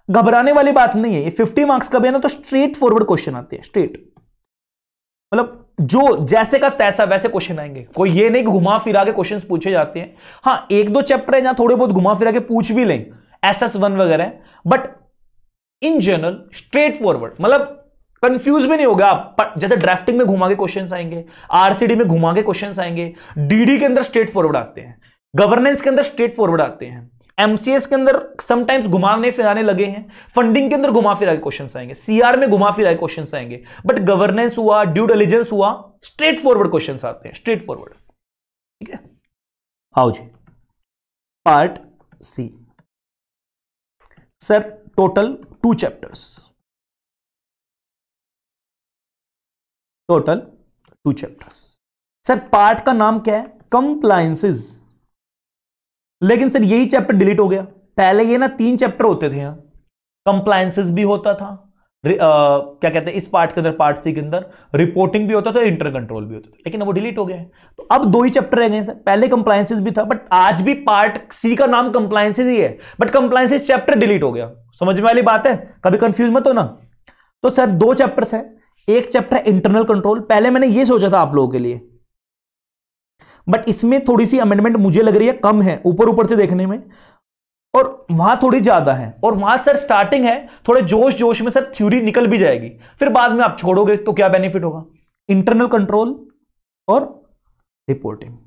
घबराने वाली बात नहीं है, ये 50 मार्क्स का भी है ना, तो स्ट्रेट फॉरवर्ड क्वेश्चन आते हैं, स्ट्रेट, मतलब जो जैसे का तैसा वैसे क्वेश्चन आएंगे, कोई ये नहीं घुमा फिरा के क्वेश्चंस पूछे जाते हैं। हां 1-2 चैप्टर है जहां थोड़े बहुत घुमा फिरा के पूछ भी लें, SS1 वगैरह, but in general straight forward, मतलब कंफ्यूज भी नहीं होगा आप। जैसे ड्राफ्टिंग में घुमा के क्वेश्चंस आएंगे, आरसीडी में घुमा के क्वेश्चंस आएंगे, डीडी के अंदर स्ट्रेट फॉरवर्ड आते हैं, गवर्नेंस के अंदर स्ट्रेट फॉरवर्ड आते हैं, एमसीएस के अंदर समटाइम्स घुमाने फिराने लगे हैं, फंडिंग के अंदर घुमा फिरा के क्वेश्चंस आएंगे, सीआर में घुमा फिरा के क्वेश्चंस आएंगे, बट गवर्नेंस हुआ, ड्यू डिलिजेंस हुआ, स्ट्रेट फॉरवर्ड क्वेश्चंस आते हैं, स्ट्रेट फॉरवर्ड, ठीक है। आओ जी part C. Sir total 2 chapters, total 2 chapters. Sir part का नाम क्या है? कंप्लायंसेस। लेकिन सर यही चैप्टर डिलीट हो गया। पहले ये ना 3 चैप्टर होते थे, यहां कंप्लायंसेस भी होता था, क्या कहते हैं इस पार्ट के अंदर, पार्ट सी के अंदर रिपोर्टिंग भी होता था, इंटर कंट्रोल भी होता था, लेकिन वो डिलीट हो गया है, तो अब 2 ही चैप्टर रह गए सर। पहले कंप्लायंसेस भी था, बट आज भी पार्ट सी का नाम कंप्लायंसेस ही है, बट कंप्लायंसेस चैप्टर डिलीट हो गया। समझ में वाली बात है, कभी कंफ्यूज मत हो ना। तो सर 2 चैप्टर्स है, एक चैप्टर है इंटरनल कंट्रोल। पहले मैंने ये सोचा था आप लोगों के लिए, बट इसमें थोड़ी सी अमेंडमेंट मुझे लग रही है कम है ऊपर ऊपर से देखने में, और वहां थोड़ी ज्यादा है, और वहां सर स्टार्टिंग है, थोड़े जोश जोश में सर थ्योरी निकल भी जाएगी, फिर बाद में आप छोड़ोगे तो क्या बेनिफिट होगा। इंटरनल कंट्रोल और रिपोर्टिंग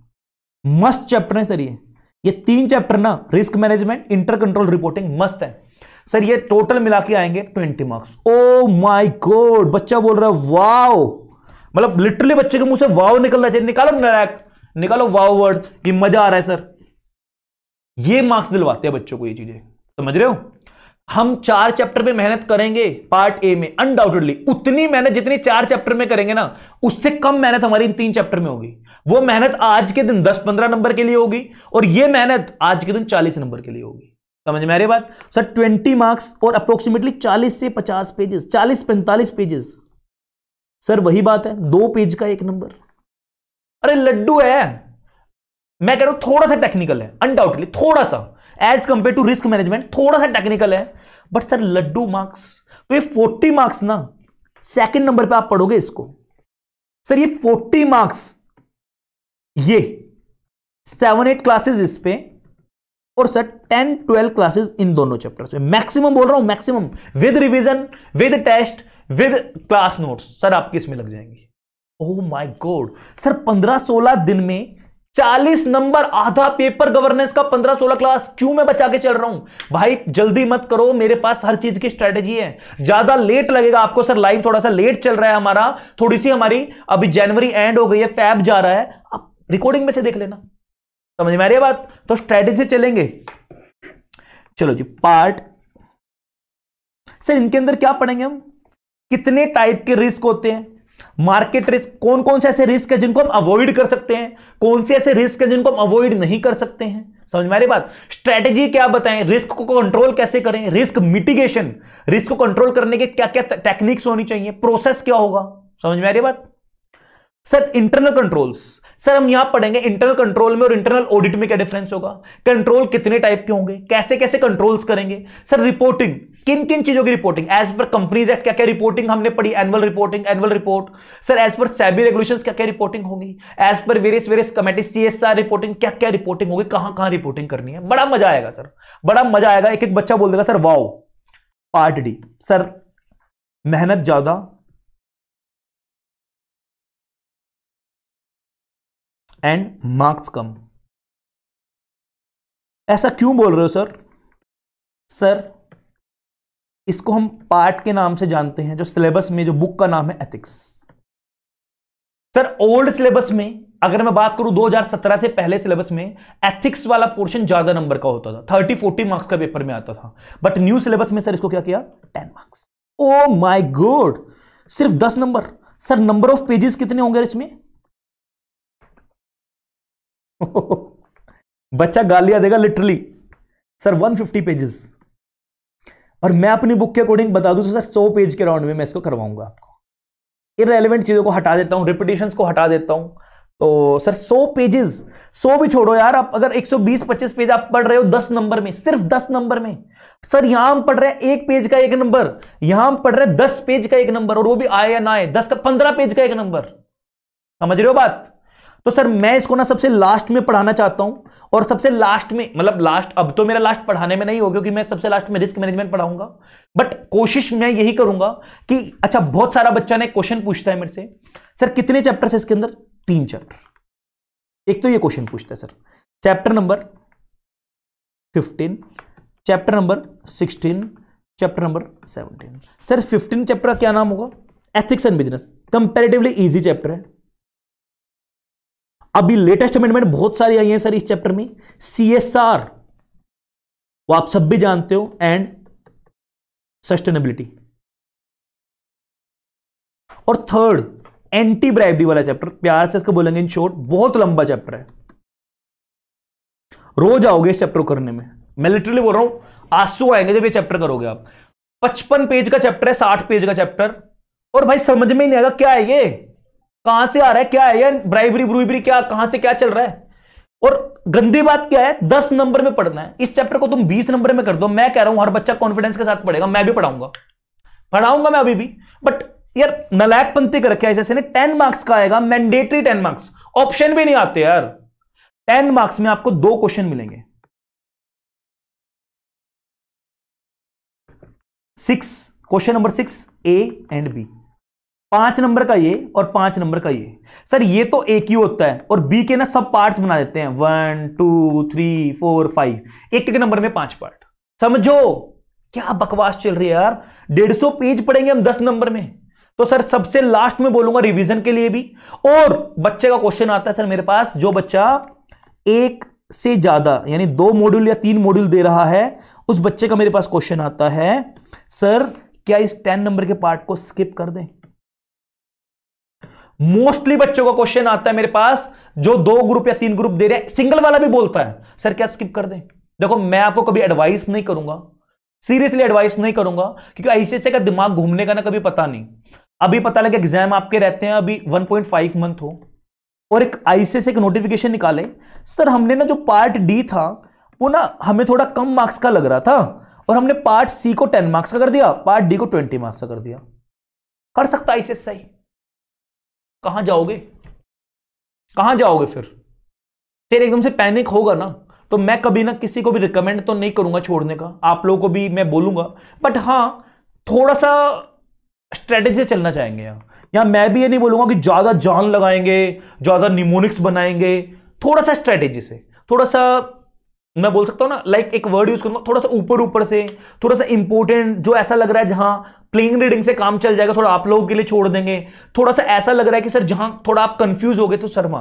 मस्त चैप्टर है सर, ये 3 चैप्टर ना, risk management, inter control, reporting मस्त है सर। ये टोटल मिला के आएंगे 20 मार्क्स। ओ माय गॉड, बच्चा बोल रहा है वाओ, मतलब लिटरली बच्चे के मुंह से वाओ निकलना चाहिए। निकालो नारायक, निकालो वाओ वर्ड, ये मजा आ रहा है सर। ये मार्क्स दिलवाते हैं बच्चों को ये चीजें, समझ रहे हो। हम 4 चैप्टर पे मेहनत करेंगे पार्ट ए में, अनडाउटेडली उतनी मेहनत जितनी 4 चैप्टर में करेंगे ना, उससे कम मेहनत हमारी इन 3 चैप्टर में होगी। वो मेहनत आज के दिन 10-15 नंबर के लिए होगी, और ये मेहनत आज के दिन 40 नंबर के लिए होगी। समझ में आ रही बात सर। 20 मार्क्स और अप्रोक्सीमेटली 40 से 50 पेजेस, 40-45 पेजेस सर, वही बात है 2 पेज का 1 नंबर। अरे लड्डू है, मैं कह रहा हूं थोड़ा सा टेक्निकल है, अनडाउटेडली थोड़ा सा, as compare to risk management थोड़ा सा टेक्निकल है, बट सर लड्डू मार्क्स। तो ये 40 मार्क्स ना, सेकंड नंबर पे आप पढ़ोगे इसको सर, ये 40 मार्क्स ये 7-8 क्लासेस इस पे, और सर 10-12 क्लासेस इन दोनों चैप्टर्स में, मैक्सिमम बोल रहा हूं, maximum, with revision, with test, with class notes, sir आपकी इसमें लग जाएंगी। ओह माय गॉड सर, 15-16 दिन में 40 नंबर, आधा पेपर गवर्नेंस का, 15-16 क्लास, क्यों मैं बचा के चल रहा हूं भाई? जल्दी मत करो, मेरे पास हर चीज की स्ट्रेटेजी है। ज्यादा लेट लगेगा आपको सर, लाइव थोड़ा सा लेट चल रहा है हमारा, थोड़ी सी हमारी अभी जनवरी एंड हो गई है, फैब जा रहा है, आप रिकॉर्डिंग में से देख लेना, समझ में आ रही है बात? तो स्ट्रेटेजी से चलेंगे। चलो जी, पार्ट सर, इनके अंदर क्या पढ़ेंगे हम? कितने टाइप के रिस्क होते हैं, मार्केट रिस्क, कौन कौन से ऐसे रिस्क है जिनको हम अवॉइड कर सकते हैं, कौन से ऐसे रिस्क है जिनको हम अवॉइड नहीं कर सकते हैं, समझ में आ रही बात? स्ट्रेटेजी क्या बताएं, रिस्क को कंट्रोल कैसे करें, रिस्क मिटिगेशन, रिस्क को कंट्रोल करने के क्या क्या टेक्निक्स होनी चाहिए, प्रोसेस क्या होगा, समझ में आ रही बात? सर इंटरनल कंट्रोल्स, सर हम यहां पढ़ेंगे इंटरनल कंट्रोल में और इंटरनल ऑडिट में क्या डिफरेंस होगा, कंट्रोल कितने टाइप के होंगे, कैसे कैसे कंट्रोल्स करेंगे। सर रिपोर्टिंग, किन किन चीजों की रिपोर्टिंग, एज पर कंपनीज एक्ट क्या क्या रिपोर्टिंग हमने पढ़ी, annual reporting, annual report. Sir as per SEBI regulations क्या क्या रिपोर्टिंग होगी, as per various committee CSR reporting क्या क्या रिपोर्टिंग होगी, कहां कहां रिपोर्टिंग करनी है। बड़ा मजा आएगा सर, बड़ा मजा आएगा। एक एक बच्चा बोल देगा sir wow. Part D, sir मेहनत ज्यादा एंड मार्क्स कम, ऐसा क्यों बोल रहे हो सर? सर इसको हम पार्ट के नाम से जानते हैं, जो सिलेबस में, जो बुक का नाम है एथिक्स। सर ओल्ड सिलेबस में अगर मैं बात करूं 2017 से पहले सिलेबस में एथिक्स वाला पोर्शन ज्यादा नंबर का होता था, 30-40 मार्क्स का पेपर में आता था, बट न्यू सिलेबस में सर इसको क्या किया, 10 मार्क्स। ओ माय गॉड, सिर्फ 10 number. Sir number of pages कितने होंगे इसमें? बच्चा गालियां देगा लिटरली सर, 150 पेजेस। और मैं अपनी बुक के अकॉर्डिंग बता दूं तो सर 100 पेज के राउंड में मैं इसको करवाऊंगा आपको। इररेलेवेंट चीजों को हटा देता हूं, रिपीटेशंस को हटा देता हूं, तो सर 100 पेजेस, 100 भी छोड़ो यार, आप अगर 120-25 पेज आप पढ़ रहे हो 10 नंबर में, सिर्फ 10 नंबर में। सर यहां हम पढ़ रहे हैं 1 पेज का 1 नंबर, यहां हम पढ़ रहे हैं 10 पेज का 1 नंबर, और वो भी आए या ना आए, 15 पेज का 1 नंबर। समझ रहे हो बात? तो सर मैं इसको ना सबसे लास्ट में पढ़ाना चाहता हूं, और सबसे लास्ट में मतलब लास्ट, अब तो मेरा लास्ट पढ़ाने में नहीं हो, क्योंकि मैं सबसे लास्ट में रिस्क मैनेजमेंट पढ़ाऊंगा, बट कोशिश मैं यही करूंगा कि अच्छा, बहुत सारा बच्चा ने क्वेश्चन पूछता है मेरे से, सर कितने चैप्टर है इसके अंदर? 3 चैप्टर। एक तो ये क्वेश्चन पूछता है sir, chapter number 15, chapter number 16, chapter number 17। Sir 15 chapter का क्या नाम होगा? Ethics and business. Comparatively easy chapter है। अभी लेटेस्ट अमेंडमेंट बहुत सारी आई है सर इस चैप्टर में। CSR वो आप सब भी जानते हो, एंड सस्टेनेबिलिटी। और थर्ड एंटी ब्राइबरी वाला चैप्टर, प्यार से इसको बोलेंगे इन शॉर्ट, बहुत लंबा चैप्टर है, रोज आओगे इस चैप्टर करने में, मैं लिटरली बोल रहा हूं, आंसू आएंगे जब ये चैप्टर करोगे आप। 55 पेज का चैप्टर है, 60 पेज का चैप्टर, और भाई समझ में ही नहीं आएगा क्या है ये, कहां से आ रहा है, क्या है ये ब्राइबरी ब्रूइबरी, क्या कहां से क्या चल रहा है। और गंदी बात क्या है, 10 नंबर में पढ़ना है, इस चैप्टर को तुम 20 नंबर में कर दो। मैं कह रहा हूं हर बच्चा कॉन्फिडेंस के साथ पढ़ेगा, मैं भी पढ़ाऊंगा मैं अभी भी, बट यार नलायकपंती कर रखा है ऐसे ने। 10 मार्क्स का आएगा, मैंडेटरी 10 मार्क्स, ऑप्शन भी नहीं आते यार। 10 मार्क्स में आपको 2 क्वेश्चन मिलेंगे, 6 question number 6 A and B, 5 number का ये और 5 नंबर का ये। सर ये तो एक ही होता है, और बी के ना सब पार्ट्स बना देते हैं, 1 2 3 4 5, एक एक नंबर में 5 पार्ट। समझो क्या बकवास चल रही है यार, 150 पेज पढ़ेंगे हम 10 नंबर में। तो सर सबसे लास्ट में बोलूंगा रिवीजन के लिए भी। और बच्चे का क्वेश्चन आता है सर मेरे पास, जो बच्चा 1 से ज्यादा यानी 2 मॉड्यूल या 3 मॉड्यूल दे रहा है, उस बच्चे का मेरे पास क्वेश्चन आता है, सर क्या इस 10 नंबर के पार्ट को स्किप कर दें? मोस्टली बच्चों का क्वेश्चन आता है मेरे पास, जो 2 ग्रुप या 3 ग्रुप दे रहे हैं, सिंगल वाला भी बोलता है सर क्या स्किप कर दें? देखो मैं आपको कभी एडवाइस नहीं करूंगा, सीरियसली एडवाइस नहीं करूंगा, क्योंकि आईसीएसई का दिमाग घूमने का ना कभी पता नहीं। अभी पता लगे एग्जाम आपके रहते हैं अभी 1.5 मंथ हो, और एक आईसीएसई का नोटिफिकेशन निकाले, सर हमने ना जो पार्ट डी था वो ना हमें थोड़ा कम मार्क्स का लग रहा था, और हमने पार्ट सी को 10 मार्क्स का कर दिया, पार्ट डी को 20 मार्क्स का कर दिया। कर सकता आईसीएसई? कहां जाओगे, कहां जाओगे फिर? फिर एकदम से पैनिक होगा ना, तो मैं कभी ना किसी को भी रिकमेंड तो नहीं करूंगा छोड़ने का, आप लोगों को भी मैं बोलूंगा, बट हां थोड़ा सा स्ट्रेटेजी से चलना चाहेंगे। यहां मैं भी ये नहीं बोलूंगा कि ज्यादा जान लगाएंगे, ज्यादा निमोनिक्स बनाएंगे, थोड़ा सा स्ट्रेटेजी से, थोड़ा सा मैं बोल सकता हूं ना, लाइक एक वर्ड यूज करूंगा, थोड़ा सा ऊपर ऊपर से, थोड़ा सा इंपॉर्टेंट जो ऐसा लग रहा है जहां प्लेइंग रीडिंग से काम चल जाएगा, थोड़ा आप लोगों के लिए छोड़ देंगे। थोड़ा सा ऐसा लग रहा है कि सर जहां थोड़ा आप कंफ्यूज हो गए तो शर्मा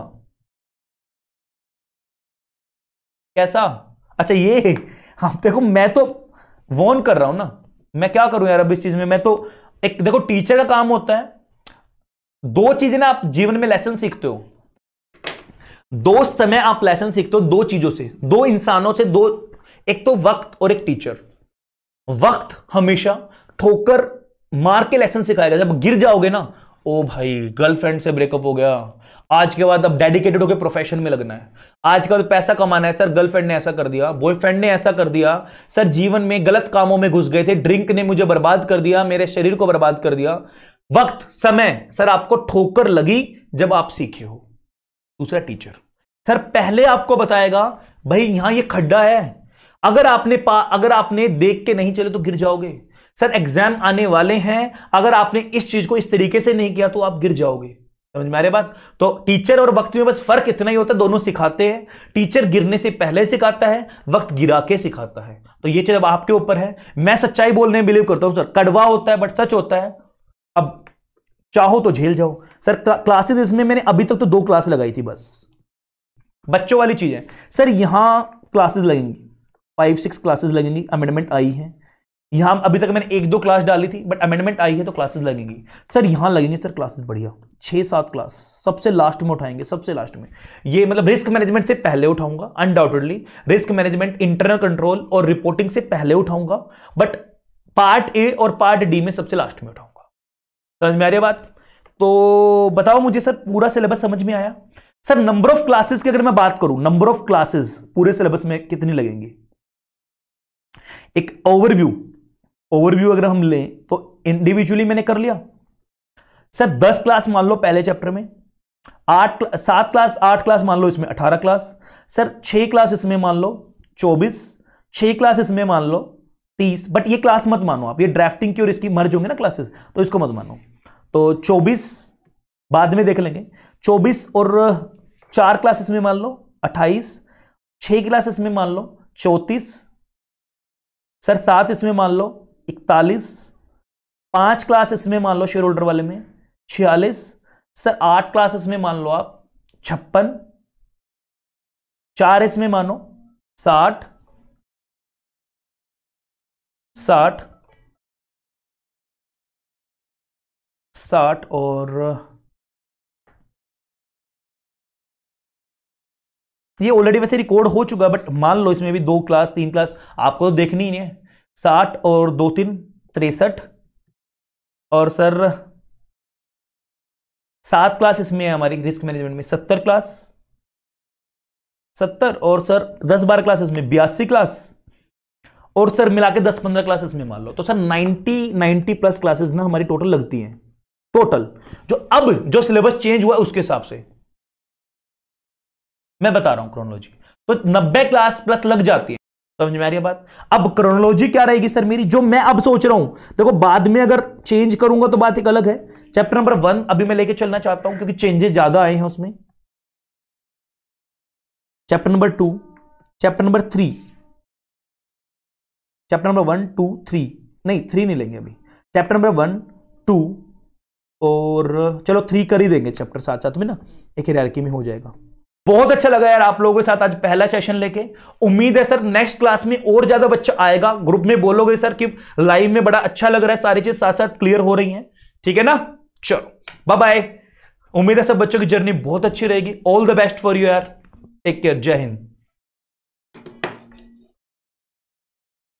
कैसा। अच्छा ये आप देखो, मैं तो वॉर्न कर रहा हूं ना, मैं क्या करूं यार अब इस चीज में। मैं तो एक देखो, टीचर का काम होता है, दो चीजें ना आप जीवन में लेसन सीखते हो, दो समय आप लेसन सीखते हो दो चीजों से, दो इंसानों से, दो, एक तो वक्त और एक टीचर। वक्त हमेशा ठोकर मार के लेसन सिखाएगा, जब गिर जाओगे ना, ओ भाई गर्लफ्रेंड से ब्रेकअप हो गया, आज के बाद अब डेडिकेटेड होकर प्रोफेशन में लगना है, आज के बाद पैसा कमाना है, सर गर्लफ्रेंड ने ऐसा कर दिया, बॉयफ्रेंड ने ऐसा कर दिया, सर जीवन में गलत कामों में घुस गए थे, ड्रिंक ने मुझे बर्बाद कर दिया, मेरे शरीर को बर्बाद कर दिया। वक्त समय सर आपको ठोकर लगी जब आप सीखे हो। दूसरा टीचर सर पहले आपको बताएगा भाई यहां ये खड्डा है, अगर आपने देख के नहीं चले तो गिर जाओगे। सर एग्जाम आने वाले हैं, अगर आपने इस चीज को इस तरीके से नहीं किया तो आप गिर जाओगे। समझ में आ रही बात। तो टीचर और वक्त में बस फर्क इतना ही होता है, दोनों सिखाते हैं, टीचर गिरने से पहले सिखाता है, वक्त गिरा के सिखाता है। तो ये चीज अब आपके ऊपर है। मैं सच्चाई बोलने में बिलीव करता हूं सर, कड़वा होता है बट सच होता है। अब चाहो तो झेल जाओ। सर क्लासेस इसमें मैंने अभी तक तो 2 क्लास लगाई थी बस, बच्चों वाली चीज है। सर यहां क्लासेस लगेंगी, 5-6 क्लासेस लगेंगी, अमेंडमेंट आई है। यहां अभी तक मैंने 1-2 क्लास डाली थी बट अमेंडमेंट आई है तो क्लासेस लगेंगी। सर यहां लगेंगे सर क्लासेस बढ़िया 6-7 क्लास, सबसे लास्ट में उठाएंगे, सबसे लास्ट में। ये मतलब रिस्क मैनेजमेंट से पहले उठाऊंगा undoubtedly, risk management, internal control और रिपोर्टिंग से पहले उठाऊंगा, बट पार्ट ए और पार्ट डी में सबसे लास्ट में उठाऊंगा। समझ में आ रही है बात। तो बताओ मुझे सर पूरा सिलेबस समझ में आया। सर नंबर ऑफ क्लासेस की अगर मैं बात करूं, नंबर ऑफ क्लासेस पूरे सिलेबस में कितनी लगेंगी, एक ओवरव्यू अगर हम लें तो इंडिविजुअली मैंने कर लिया। सर 10 क्लास मान लो पहले चैप्टर में, 7 क्लास 8 क्लास मान लो, इसमें 18 क्लास। सर 6 क्लास इसमें मान लो 24, 6 क्लास इसमें मान लो 30, बट ये क्लास मत मानो आप, ये ड्राफ्टिंग की और इसकी मर्ज होंगे ना क्लासेस, तो इसको मत मानो। तो 24 बाद में देख लेंगे, 24 और 4 क्लास इसमें मान लो 28, 6 क्लास इसमें मान लो 34, सर 7 इसमें मान लो 41, 5 क्लास इसमें मान लो शेयर होल्डर वाले में 46, सर 8 क्लास इसमें मान लो आप 56, 4 इसमें मानो 60 और ये ऑलरेडी वैसे रिकॉर्ड हो चुका है, बट मान लो इसमें भी 2 क्लास 3 क्लास आपको तो देखनी ही नहीं है। 60 और 2 3 63, और सर 7 क्लास इसमें है हमारी रिस्क मैनेजमेंट में 70 क्लास 70, और सर 10-12 क्लास इसमें 82 क्लास, और सर मिला के 10-15 क्लास इसमें मान लो। तो सर 90 प्लस क्लासेस ना हमारी टोटल लगती हैं, टोटल जो सिलेबस चेंज हुआ है उसके हिसाब से मैं बता रहा हूं क्रोनोलॉजी, तो 90 क्लास प्लस लग जाती है। समझ में आ रही है बात। अब क्रोनोलॉजी क्या रहेगी सर मेरी, जो मैं अब सोच रहा हूं, देखो बाद में अगर चेंज करूंगा तो बात एक अलग है। चैप्टर नंबर 1 अभी मैं लेके चलना चाहता हूं क्योंकि चेंजेस ज्यादा आए हैं उसमें। Chapter number 2, chapter number 3, chapter number 1 2 3 नहीं 3 नहीं लेंगे अभी, चैप्टर नंबर 1 2 और चलो 3 कर ही देंगे चैप्टर साथ साथ में ना, एक हायरार्की में हो जाएगा। बहुत अच्छा लगा यार आप लोगों के साथ आज पहला सेशन लेके। उम्मीद है सर नेक्स्ट क्लास में और ज्यादा बच्चा आएगा। ग्रुप में बोलोगे सर कि लाइव में बड़ा अच्छा लग रहा है, सारी चीज साथ साथ क्लियर हो रही हैं, ठीक है ना। चलो बाय बाय। उम्मीद है सब बच्चों की जर्नी बहुत अच्छी रहेगी। All the best for you यार, टेक केयर, जय हिंद।